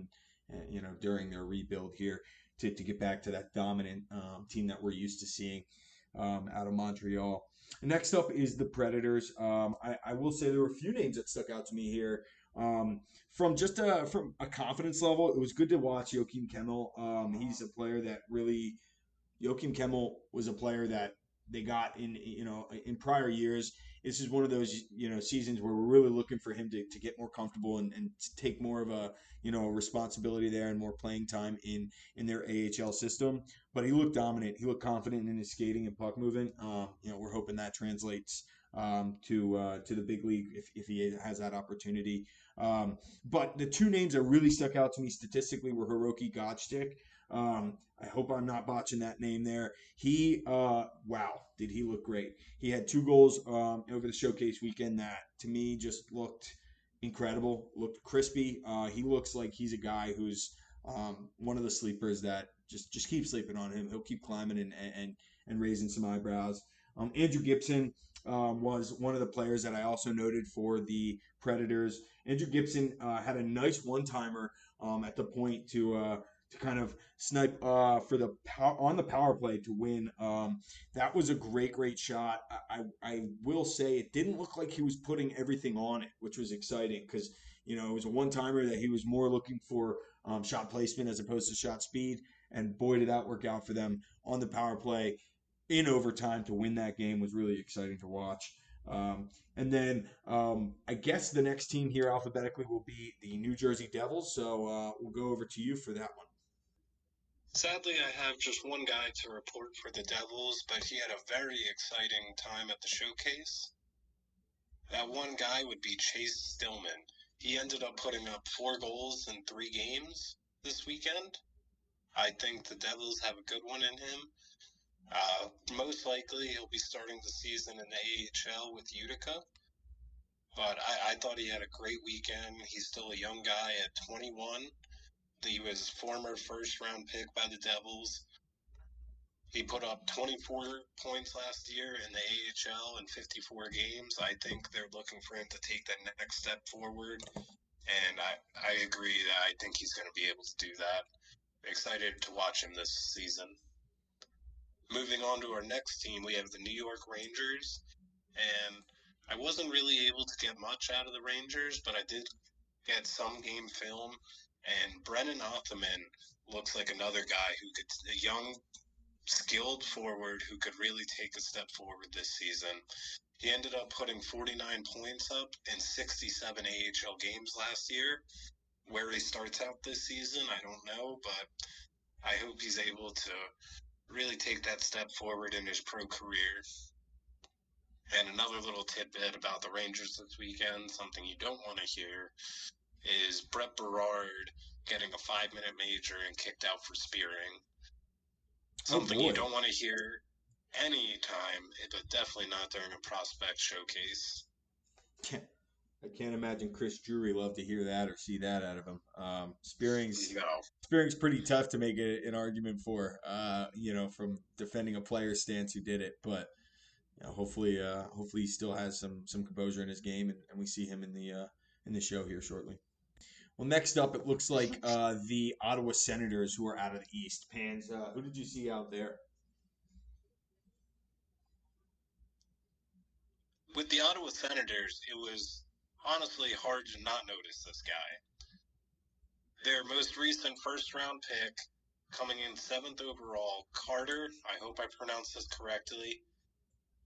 and during their rebuild here to get back to that dominant team that we're used to seeing out of Montreal. Next up is the Predators. I will say there were a few names that stuck out to me here. From a confidence level, it was good to watch Joakim Kemmel. He's a player that really Joakim Kemmel was a player that they got in prior years. This is one of those seasons where we're really looking for him to get more comfortable and take more of a responsibility there and more playing time in their AHL system. But he looked dominant. He looked confident in his skating and puck movement. We're hoping that translates to the big league if he has that opportunity. But the two names that really stuck out to me statistically were Hiroki Gotchtik. I hope I'm not botching that name there. Wow, did he look great? He had two goals over the showcase weekend that to me just looked incredible, looked crispy. He looks like he's a guy who's one of the sleepers that just keep sleeping on him. He'll keep climbing and raising some eyebrows. Andrew Gibson was one of the players that I also noted for the Predators. Andrew Gibson had a nice one-timer at the point to kind of snipe for on the power play to win. That was a great shot. I will say it didn't look like he was putting everything on it, which was exciting because it was a one-timer that he was more looking for shot placement as opposed to shot speed. And boy, did that work out for them on the power play in overtime to win that game was really exciting to watch. And then I guess the next team here alphabetically will be the New Jersey Devils. So we'll go over to you for that one. Sadly, I have just one guy to report for the Devils, but he had a very exciting time at the showcase. That one guy would be Chase Stillman. He ended up putting up 4 goals in 3 games this weekend. I think the Devils have a good one in him. Most likely, he'll be starting the season in the AHL with Utica. But I thought he had a great weekend. He's still a young guy at 21. He was former first-round pick by the Devils. He put up 24 points last year in the AHL in 54 games. I think they're looking for him to take that next step forward. And I agree that I think he's going to be able to do that. Excited to watch him this season. Moving on to our next team, we have the New York Rangers. And I wasn't really able to get much out of the Rangers, but I did get some game film. And Brennan Ottoman looks like another guy a young skilled forward who could really take a step forward this season. He ended up putting 49 points up in 67 AHL games last year. Where he starts out this season, I don't know, but I hope he's able to really take that step forward in his pro career. And another little tidbit about the Rangers this weekend, something you don't want to hear, is Brett Berard getting a 5-minute major and kicked out for spearing. Oh Something you boy. don't want to hear any time, but definitely not during a prospect showcase. I can't imagine Chris Drury loved to hear that or see that out of him. No. Spearing's pretty tough to make an argument for, from defending a player's stance who did it. But hopefully he still has some composure in his game, and we see him in the show here shortly. Well, next up, it looks like the Ottawa Senators, who are out of the East. Pans, who did you see out there? With the Ottawa Senators, it was honestly hard to not notice this guy. Their most recent first-round pick, coming in 7th overall, Carter, I hope I pronounced this correctly,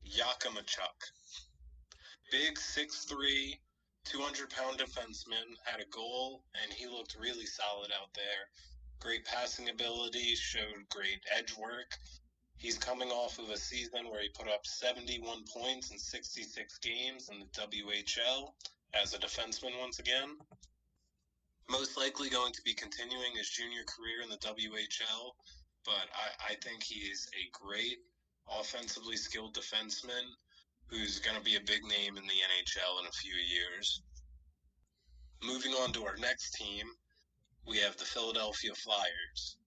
Yakamachuk. Big 6'3", 200-pound defenseman, had a goal, and he looked really solid out there. Great passing ability, showed great edge work. He's coming off of a season where he put up 71 points in 66 games in the WHL as a defenseman once again. Most likely going to be continuing his junior career in the WHL, but I think he's a great offensively skilled defenseman who's going to be a big name in the NHL in a few years. Moving on to our next team, we have the Philadelphia Flyers.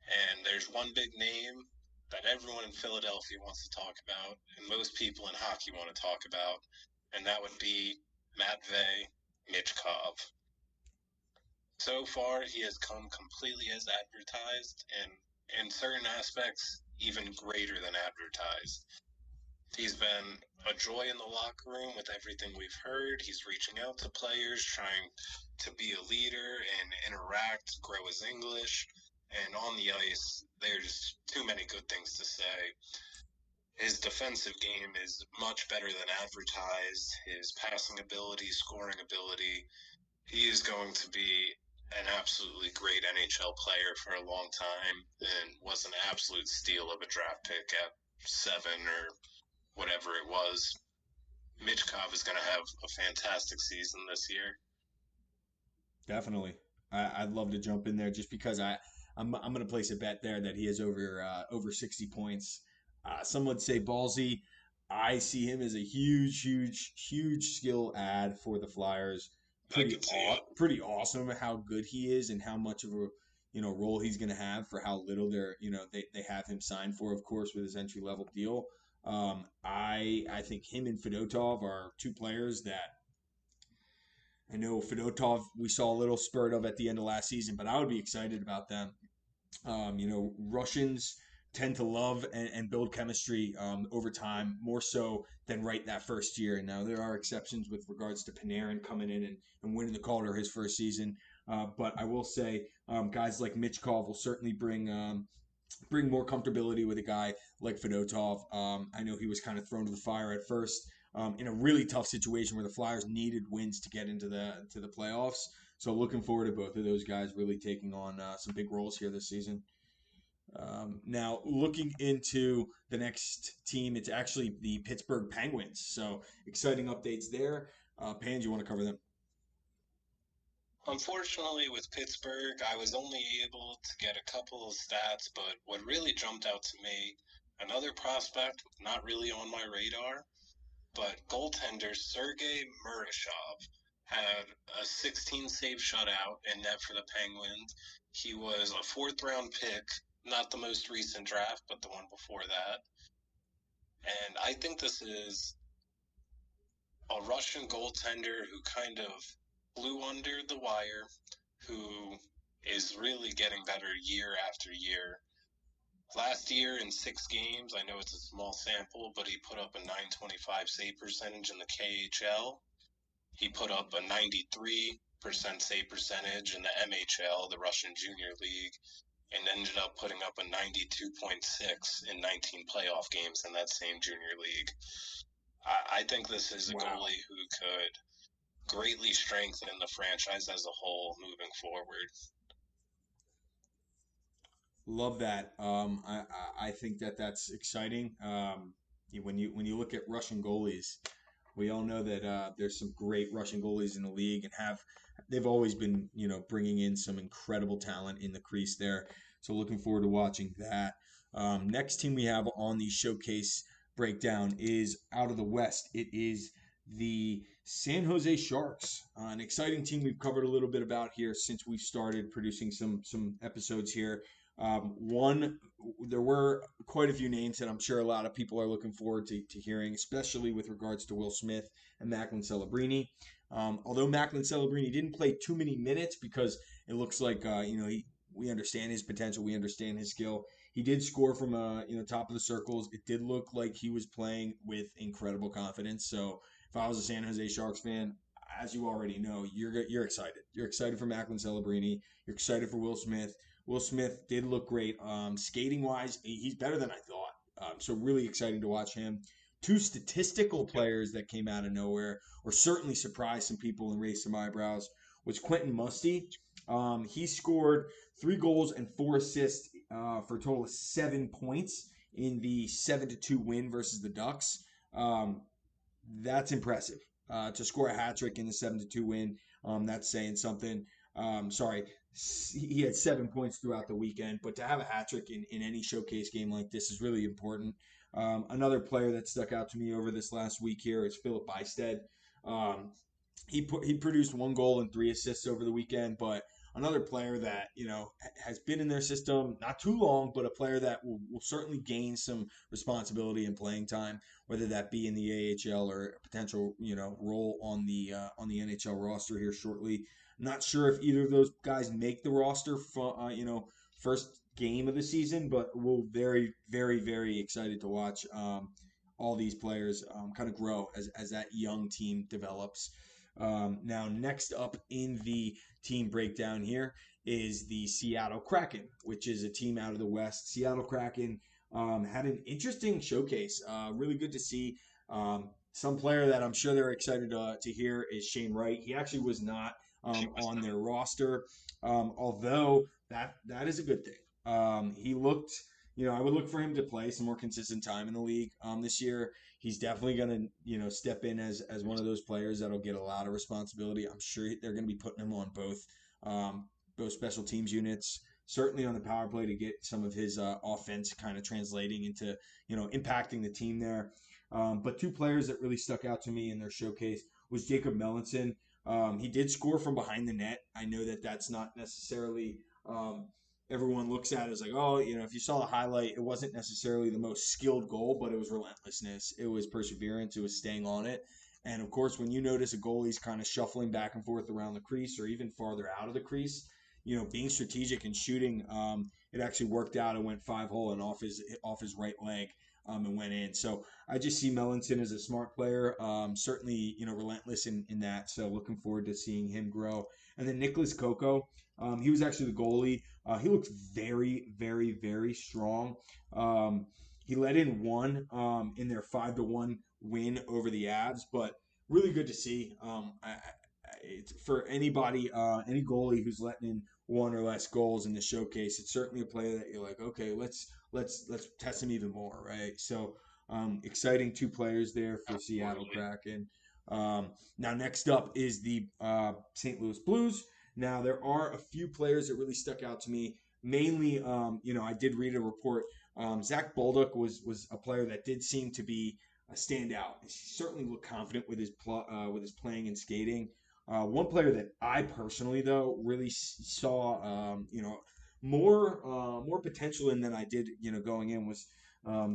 And there's one big name that everyone in Philadelphia wants to talk about, and most people in hockey want to talk about, and that would be Matvei Michkov. So far, he has come completely as advertised, and in certain aspects, even greater than advertised. He's been a joy in the locker room with everything we've heard. He's reaching out to players, trying to be a leader and interact, grow his English. And on the ice, there's too many good things to say. His defensive game is much better than advertised. His passing ability, scoring ability, he is going to be an absolutely great NHL player for a long time and was an absolute steal of a draft pick at 7 or whatever it was. Michkov is going to have a fantastic season this year. Definitely. I'd love to jump in there just because I'm going to place a bet there that he has over 60 points. Some would say ballsy. I see him as a huge skill add for the Flyers. Pretty awesome how good he is and how much of a role he's going to have for how little they have him signed for, of course, with his entry level deal. I think him and Fedotov are two players that I know Fedotov we saw a little spurt of at the end of last season, but I would be excited about them. Russians tend to love and build chemistry over time, more so than right that first year. And now there are exceptions with regards to Panarin coming in and winning the Calder his first season. But I will say guys like Michkov will certainly bring more comfortability with a guy like Fedotov. I know he was kind of thrown to the fire at first in a really tough situation where the Flyers needed wins to get into the playoffs. So looking forward to both of those guys really taking on some big roles here this season. Now, looking into the next team, it's actually the Pittsburgh Penguins. So exciting updates there. Pans, you want to cover them? Unfortunately, with Pittsburgh, I was only able to get a couple of stats, but what really jumped out to me, another prospect not really on my radar, but goaltender Sergei Murashov had a 16-save shutout in net for the Penguins. He was a 4th-round pick, not the most recent draft, but the one before that. And I think this is a Russian goaltender who kind of flew under the wire, who is really getting better year after year. Last year in 6 games, I know it's a small sample, but he put up a .925 save percentage in the KHL. He put up a 93% save percentage in the MHL, the Russian Junior League, and ended up putting up a 92.6 in 19 playoff games in that same Junior League. I think this is a goalie who could greatly strengthen the franchise as a whole moving forward. Love that. I think that's exciting. When you look at Russian goalies, we all know that there's some great Russian goalies in the league, and they've always been bringing in some incredible talent in the crease there. So looking forward to watching that. Next team we have on the showcase breakdown is out of the West. It is the San Jose Sharks, an exciting team we've covered a little bit about here since we've started producing some episodes here. One, there were quite a few names that I'm sure a lot of people are looking forward to hearing, especially with regards to Will Smith and Macklin Celebrini. Although Macklin Celebrini didn't play too many minutes because it looks like we understand his potential, we understand his skill. He did score from top of the circles. It did look like he was playing with incredible confidence. So if I was a San Jose Sharks fan, as you already know, you're excited. You're excited for Macklin Celebrini. You're excited for Will Smith. Will Smith did look great. Skating wise, he's better than I thought. So really exciting to watch him. Two statistical players that came out of nowhere, or certainly surprised some people and raised some eyebrows, was Quentin Musty. He scored 3 goals and 4 assists for a total of 7 points in the 7-2 win versus the Ducks. Um, that's impressive. To score a hat trick in the 7-2 win, that's saying something. Sorry, he had 7 points throughout the weekend, but to have a hat trick in any showcase game like this is really important. Another player that stuck out to me over this last week here is Philip Bystead. Um, he produced 1 goal and 3 assists over the weekend, but another player that has been in their system not too long, but a player that will certainly gain some responsibility and playing time, whether that be in the AHL or a potential role on the NHL roster here shortly. Not sure if either of those guys make the roster for first game of the season, but we're very very very excited to watch all these players kind of grow as that young team develops. Now, next up in the team breakdown here is the Seattle Kraken, which is a team out of the West. Seattle Kraken had an interesting showcase. Really good to see. Some player that I'm sure they're excited to hear is Shane Wright. He actually was not on their roster, although that is a good thing. He looked. I would look for him to play some more consistent time in the league this year. He's definitely going to, step in as one of those players that'll get a lot of responsibility. I'm sure they're going to be putting him on both special teams units, certainly on the power play to get some of his offense kind of translating into, impacting the team there. But two players that really stuck out to me in their showcase was Jacob Melanson. He did score from behind the net. I know that that's not necessarily everyone looks at it as like, oh, if you saw the highlight, it wasn't necessarily the most skilled goal, but it was relentlessness. It was perseverance. It was staying on it. And of course, when you notice a goalie's kind of shuffling back and forth around the crease or even farther out of the crease, being strategic and shooting, it actually worked out and went 5-hole and off his right leg. And went in. So I just see Melanson as a smart player, certainly, relentless in that. So looking forward to seeing him grow. And then Nicholas Coco, he was actually the goalie. He looked very, very, very strong. He let in one in their 5-1 win over the Avs, but really good to see. For anybody, any goalie who's letting in one or less goals in the showcase, it's certainly a player that you're like, okay, let's test him even more, right? So exciting two players there for Seattle Kraken. Now next up is the St. Louis Blues. Now there are a few players that really stuck out to me. Mainly, I did read a report. Zach Baldock was a player that did seem to be a standout. He certainly looked confident with his playing and skating. One player that I personally though really saw more potential in than I did going in was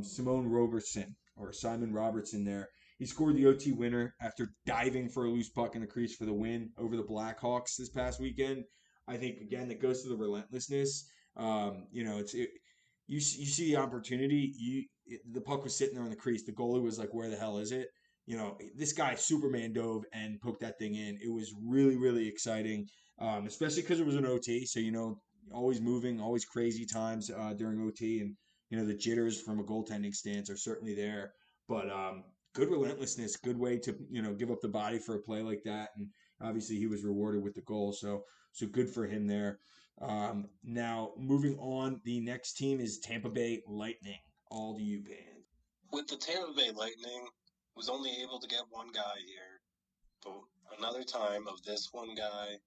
Simon Robertson there. He scored the OT winner after diving for a loose puck in the crease for the win over the Blackhawks this past weekend. I think again that goes to the relentlessness. You see the opportunity. The puck was sitting there on the crease. The goalie was like, "Where the hell is it?" This guy Superman dove and poked that thing in. It was really, really exciting, especially because it was an OT. So, always moving, always crazy times during OT. And, the jitters from a goaltending stance are certainly there. But good relentlessness, good way to, give up the body for a play like that. And obviously he was rewarded with the goal. So good for him there. Now, moving on, the next team is Tampa Bay Lightning. All to you, fans. With the Tampa Bay Lightning, was only able to get one guy here, but another time of this one guy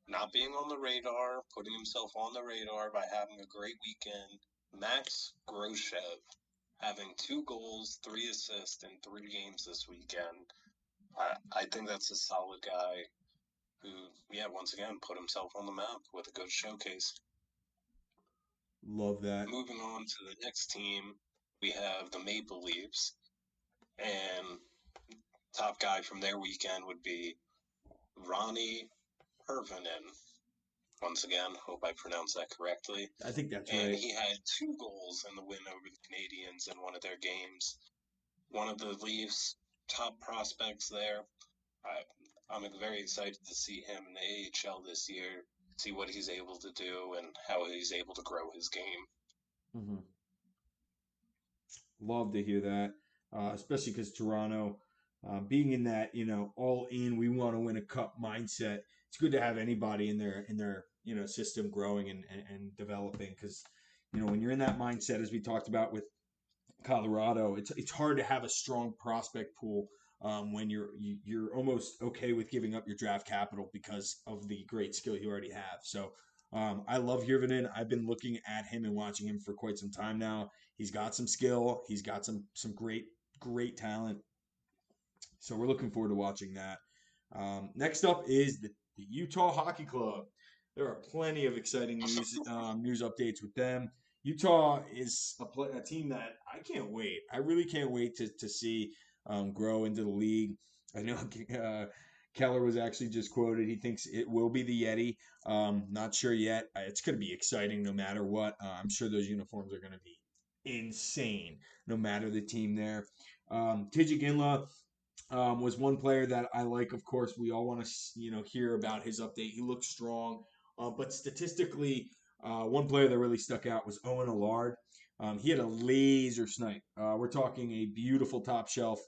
not being on the radar, putting himself on the radar by having a great weekend. Max Groshev having 2 goals, 3 assists in 3 games this weekend. I think that's a solid guy who, yeah, once again put himself on the map with a good showcase. Love that. Moving on to the next team, we have the Maple Leafs, and top guy from their weekend would be Ronnie Hervinen. Once again, hope I pronounced that correctly. I think that's And right. he had 2 goals in the win over the Canadiens in one of their games. One of the Leafs' top prospects there. I, I'm very excited to see him in the AHL this year, see what he's able to do and how he's able to grow his game. Hmm. Love to hear that, especially because Toronto, being in that all in, we want to win a cup mindset. It's good to have anybody in their system growing and developing because when you're in that mindset, as we talked about with Colorado, it's hard to have a strong prospect pool when you're almost okay with giving up your draft capital because of the great skill you already have. So I love Hirvonen. I've been looking at him and watching him for quite some time now. He's got some skill. He's got some great talent. So we're looking forward to watching that. Next up is the Utah Hockey Club. There are plenty of exciting news updates with them. Utah is a team that I can't wait. I really can't wait to see grow into the league. I know Keller was actually just quoted. He thinks it will be the Yeti. Not sure yet. It's going to be exciting no matter what. I'm sure those uniforms are going to be insane no matter the team there. Tijik Inla was one player that I like. Of course, we all want to hear about his update. He looks strong, but statistically, one player that really stuck out was Owen Allard. He had a laser snipe. We're talking a beautiful top shelf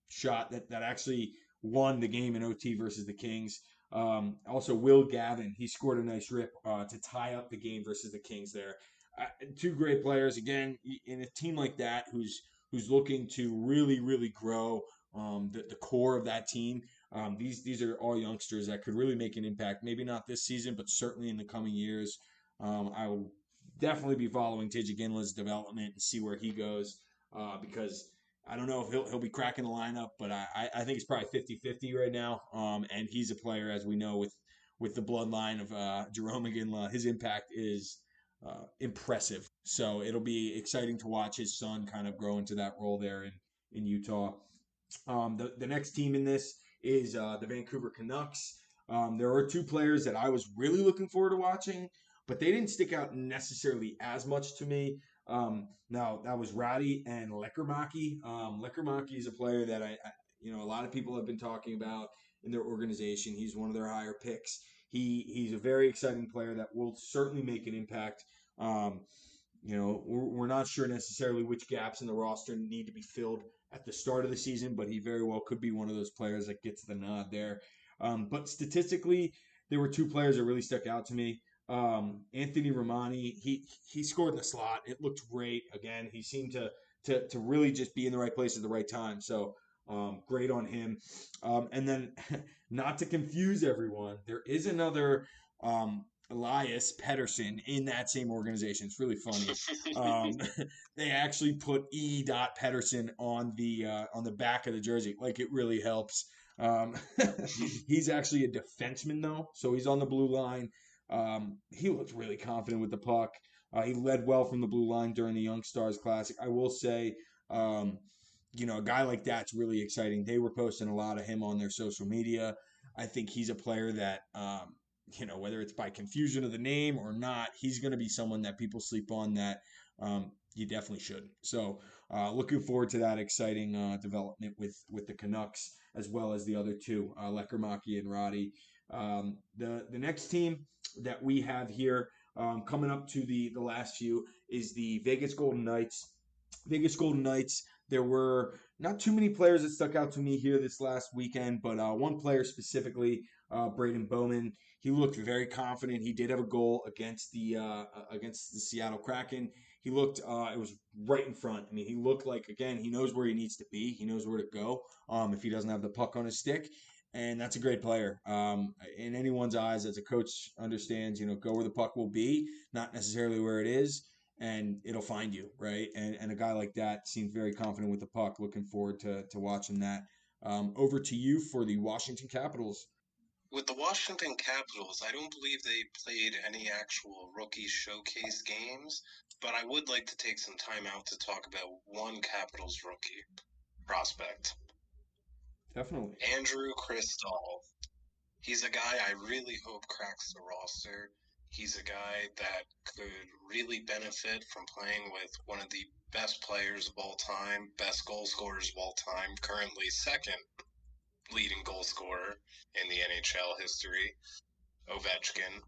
shot that actually won the game in OT versus the Kings. Also, Will Gavin, he scored a nice rip to tie up the game versus the Kings there. Two great players again in a team like that who's looking to really grow the core of that team. These are all youngsters that could really make an impact. Maybe not this season, but certainly in the coming years. I will definitely be following Tej Ginla's development and see where he goes because I don't know if he'll be cracking the lineup, but I think it's probably 50-50 right now. And he's a player, as we know, with the bloodline of Jerome Ginla. His impact is impressive. So it'll be exciting to watch his son kind of grow into that role there in Utah. The next team in this is the Vancouver Canucks. There are two players that I was really looking forward to watching, but they didn't stick out necessarily as much to me. Now that was Roddy and Lekermaki. Lekermaki is a player that a lot of people have been talking about in their organization. He's one of their higher picks. He's a very exciting player that will certainly make an impact. We're not sure necessarily which gaps in the roster need to be filled at the start of the season, but he very well could be one of those players that gets the nod there. But statistically, there were two players that really stuck out to me. Anthony Romani, he scored in the slot. It looked great. Again, he seemed to really just be in the right place at the right time. So great on him. And then, not to confuse everyone, there is another Elias Pettersson in that same organization. It's really funny. Um, they actually put E. Pettersson on the back of the jersey, like it really helps. Um, he's actually a defenseman though, so he's on the blue line. He looked really confident with the puck. He led well from the blue line during the Young Stars Classic. I will say, um, a guy like that's really exciting. They were posting a lot of him on their social media. I think he's a player that whether it's by confusion of the name or not, he's going to be someone that people sleep on that you definitely shouldn't. So, looking forward to that exciting development with the Canucks as well as the other two, Lekermaki and Roddy. The next team that we have here coming up to the last few is the Vegas Golden Knights. Vegas Golden Knights. There were not too many players that stuck out to me here this last weekend, but one player specifically, Braden Bowman. He looked very confident. He did have a goal against the Seattle Kraken. He looked it was right in front. I mean, he looked like again he knows where he needs to be. He knows where to go. If he doesn't have the puck on his stick, and that's a great player. In anyone's eyes, as a coach understands, go where the puck will be, not necessarily where it is, and it'll find you, right? And a guy like that seems very confident with the puck. Looking forward to watching that. Over to you for the Washington Capitals. With the Washington Capitals, I don't believe they played any actual rookie showcase games, but I would like to take some time out to talk about one Capitals rookie prospect, Definitely. Andrew Cristall. He's a guy I really hope cracks the roster. He's a guy that could really benefit from playing with one of the best players of all time, best goal scorers of all time, currently second leading goal scorer in the NHL history, Ovechkin.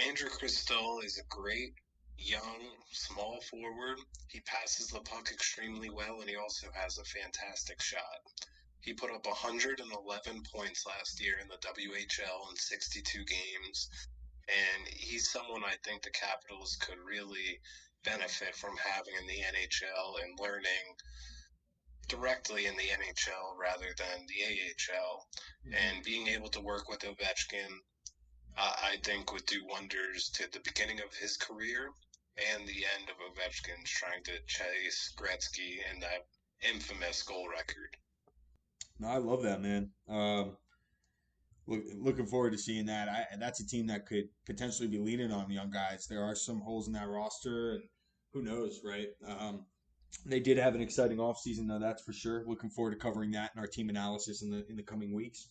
Andrew Cristall is a great, young, small forward. He passes the puck extremely well, and he also has a fantastic shot. He put up 111 points last year in the WHL in 62 games, and he's someone I think the Capitals could really benefit from having in the NHL and learning directly in the NHL rather than the AHL. And being able to work with Ovechkin, I think would do wonders to the beginning of his career and the end of Ovechkin's trying to chase Gretzky and that infamous goal record. No, I love that, man. Looking forward to seeing that. That's a team that could potentially be leaning on young guys. There are some holes in that roster, and who knows, right? They did have an exciting offseason, though, that's for sure. Looking forward to covering that in our team analysis in the coming weeks.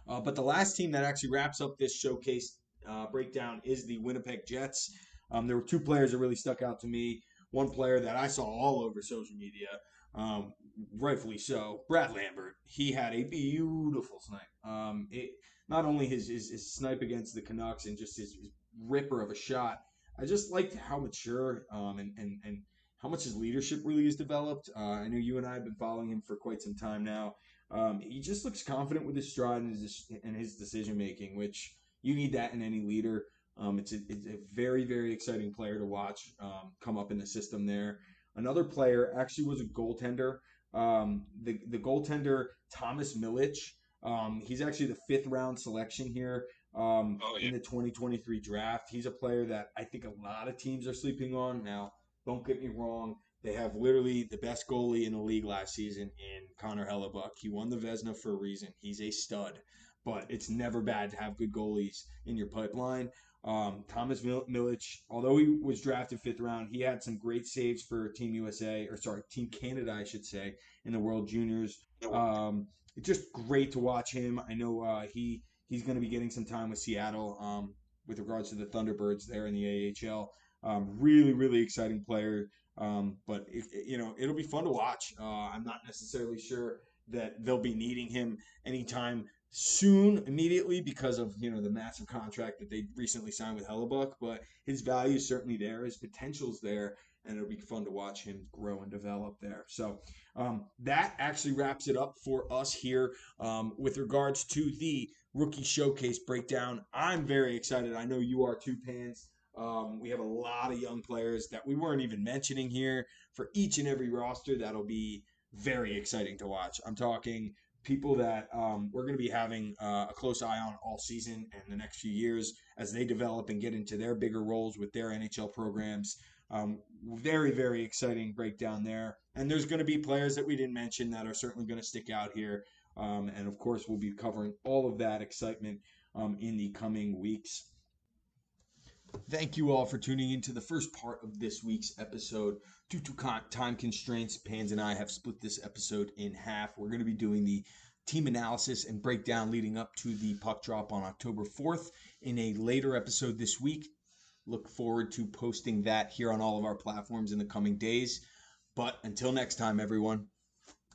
But the last team that actually wraps up this showcase breakdown is the Winnipeg Jets. There were two players that really stuck out to me. One player that I saw all over social media, um, rightfully so, Brad Lambert. He had a beautiful snipe. Not only his snipe against the Canucks and just his ripper of a shot. I just liked how mature and how much his leadership really has developed. I know you and I have been following him for quite some time now. He just looks confident with his stride and his decision making, which you need that in any leader. It's a very, very exciting player to watch come up in the system there. Another player actually was a goaltender. The goaltender, Thomas Milic. He's actually the fifth round selection here Oh, yeah. in the 2023 draft. He's a player that I think a lot of teams are sleeping on. Now, don't get me wrong. They have literally the best goalie in the league last season in Connor Hellebuck. He won the Vezina for a reason. He's a stud, but it's never bad to have good goalies in your pipeline. Thomas Milic, although he was drafted fifth round, he had some great saves for Team USA, or sorry, Team Canada, I should say, in the World Juniors. It's just great to watch him. I know he's going to be getting some time with Seattle with regards to the Thunderbirds there in the AHL. Really, really exciting player. But it'll be fun to watch. I'm not necessarily sure that they'll be needing him anytime soon, immediately, because of the massive contract that they recently signed with Hellebuck. But his value is certainly there. His potential's there, and it'll be fun to watch him grow and develop there. So that actually wraps it up for us here with regards to the rookie showcase breakdown. I'm very excited. I know you are too, Pans. We have a lot of young players that we weren't even mentioning here for each and every roster. That'll be very exciting to watch. I'm talking people that we're going to be having a close eye on all season and the next few years as they develop and get into their bigger roles with their NHL programs. Very, very exciting breakdown there. And there's going to be players that we didn't mention that are certainly going to stick out here. And of course, we'll be covering all of that excitement in the coming weeks. Thank you all for tuning into the first part of this week's episode. Due to time constraints, Pans and I have split this episode in half. We're going to be doing the team analysis and breakdown leading up to the puck drop on October 4th in a later episode this week. Look forward to posting that here on all of our platforms in the coming days. But until next time, everyone.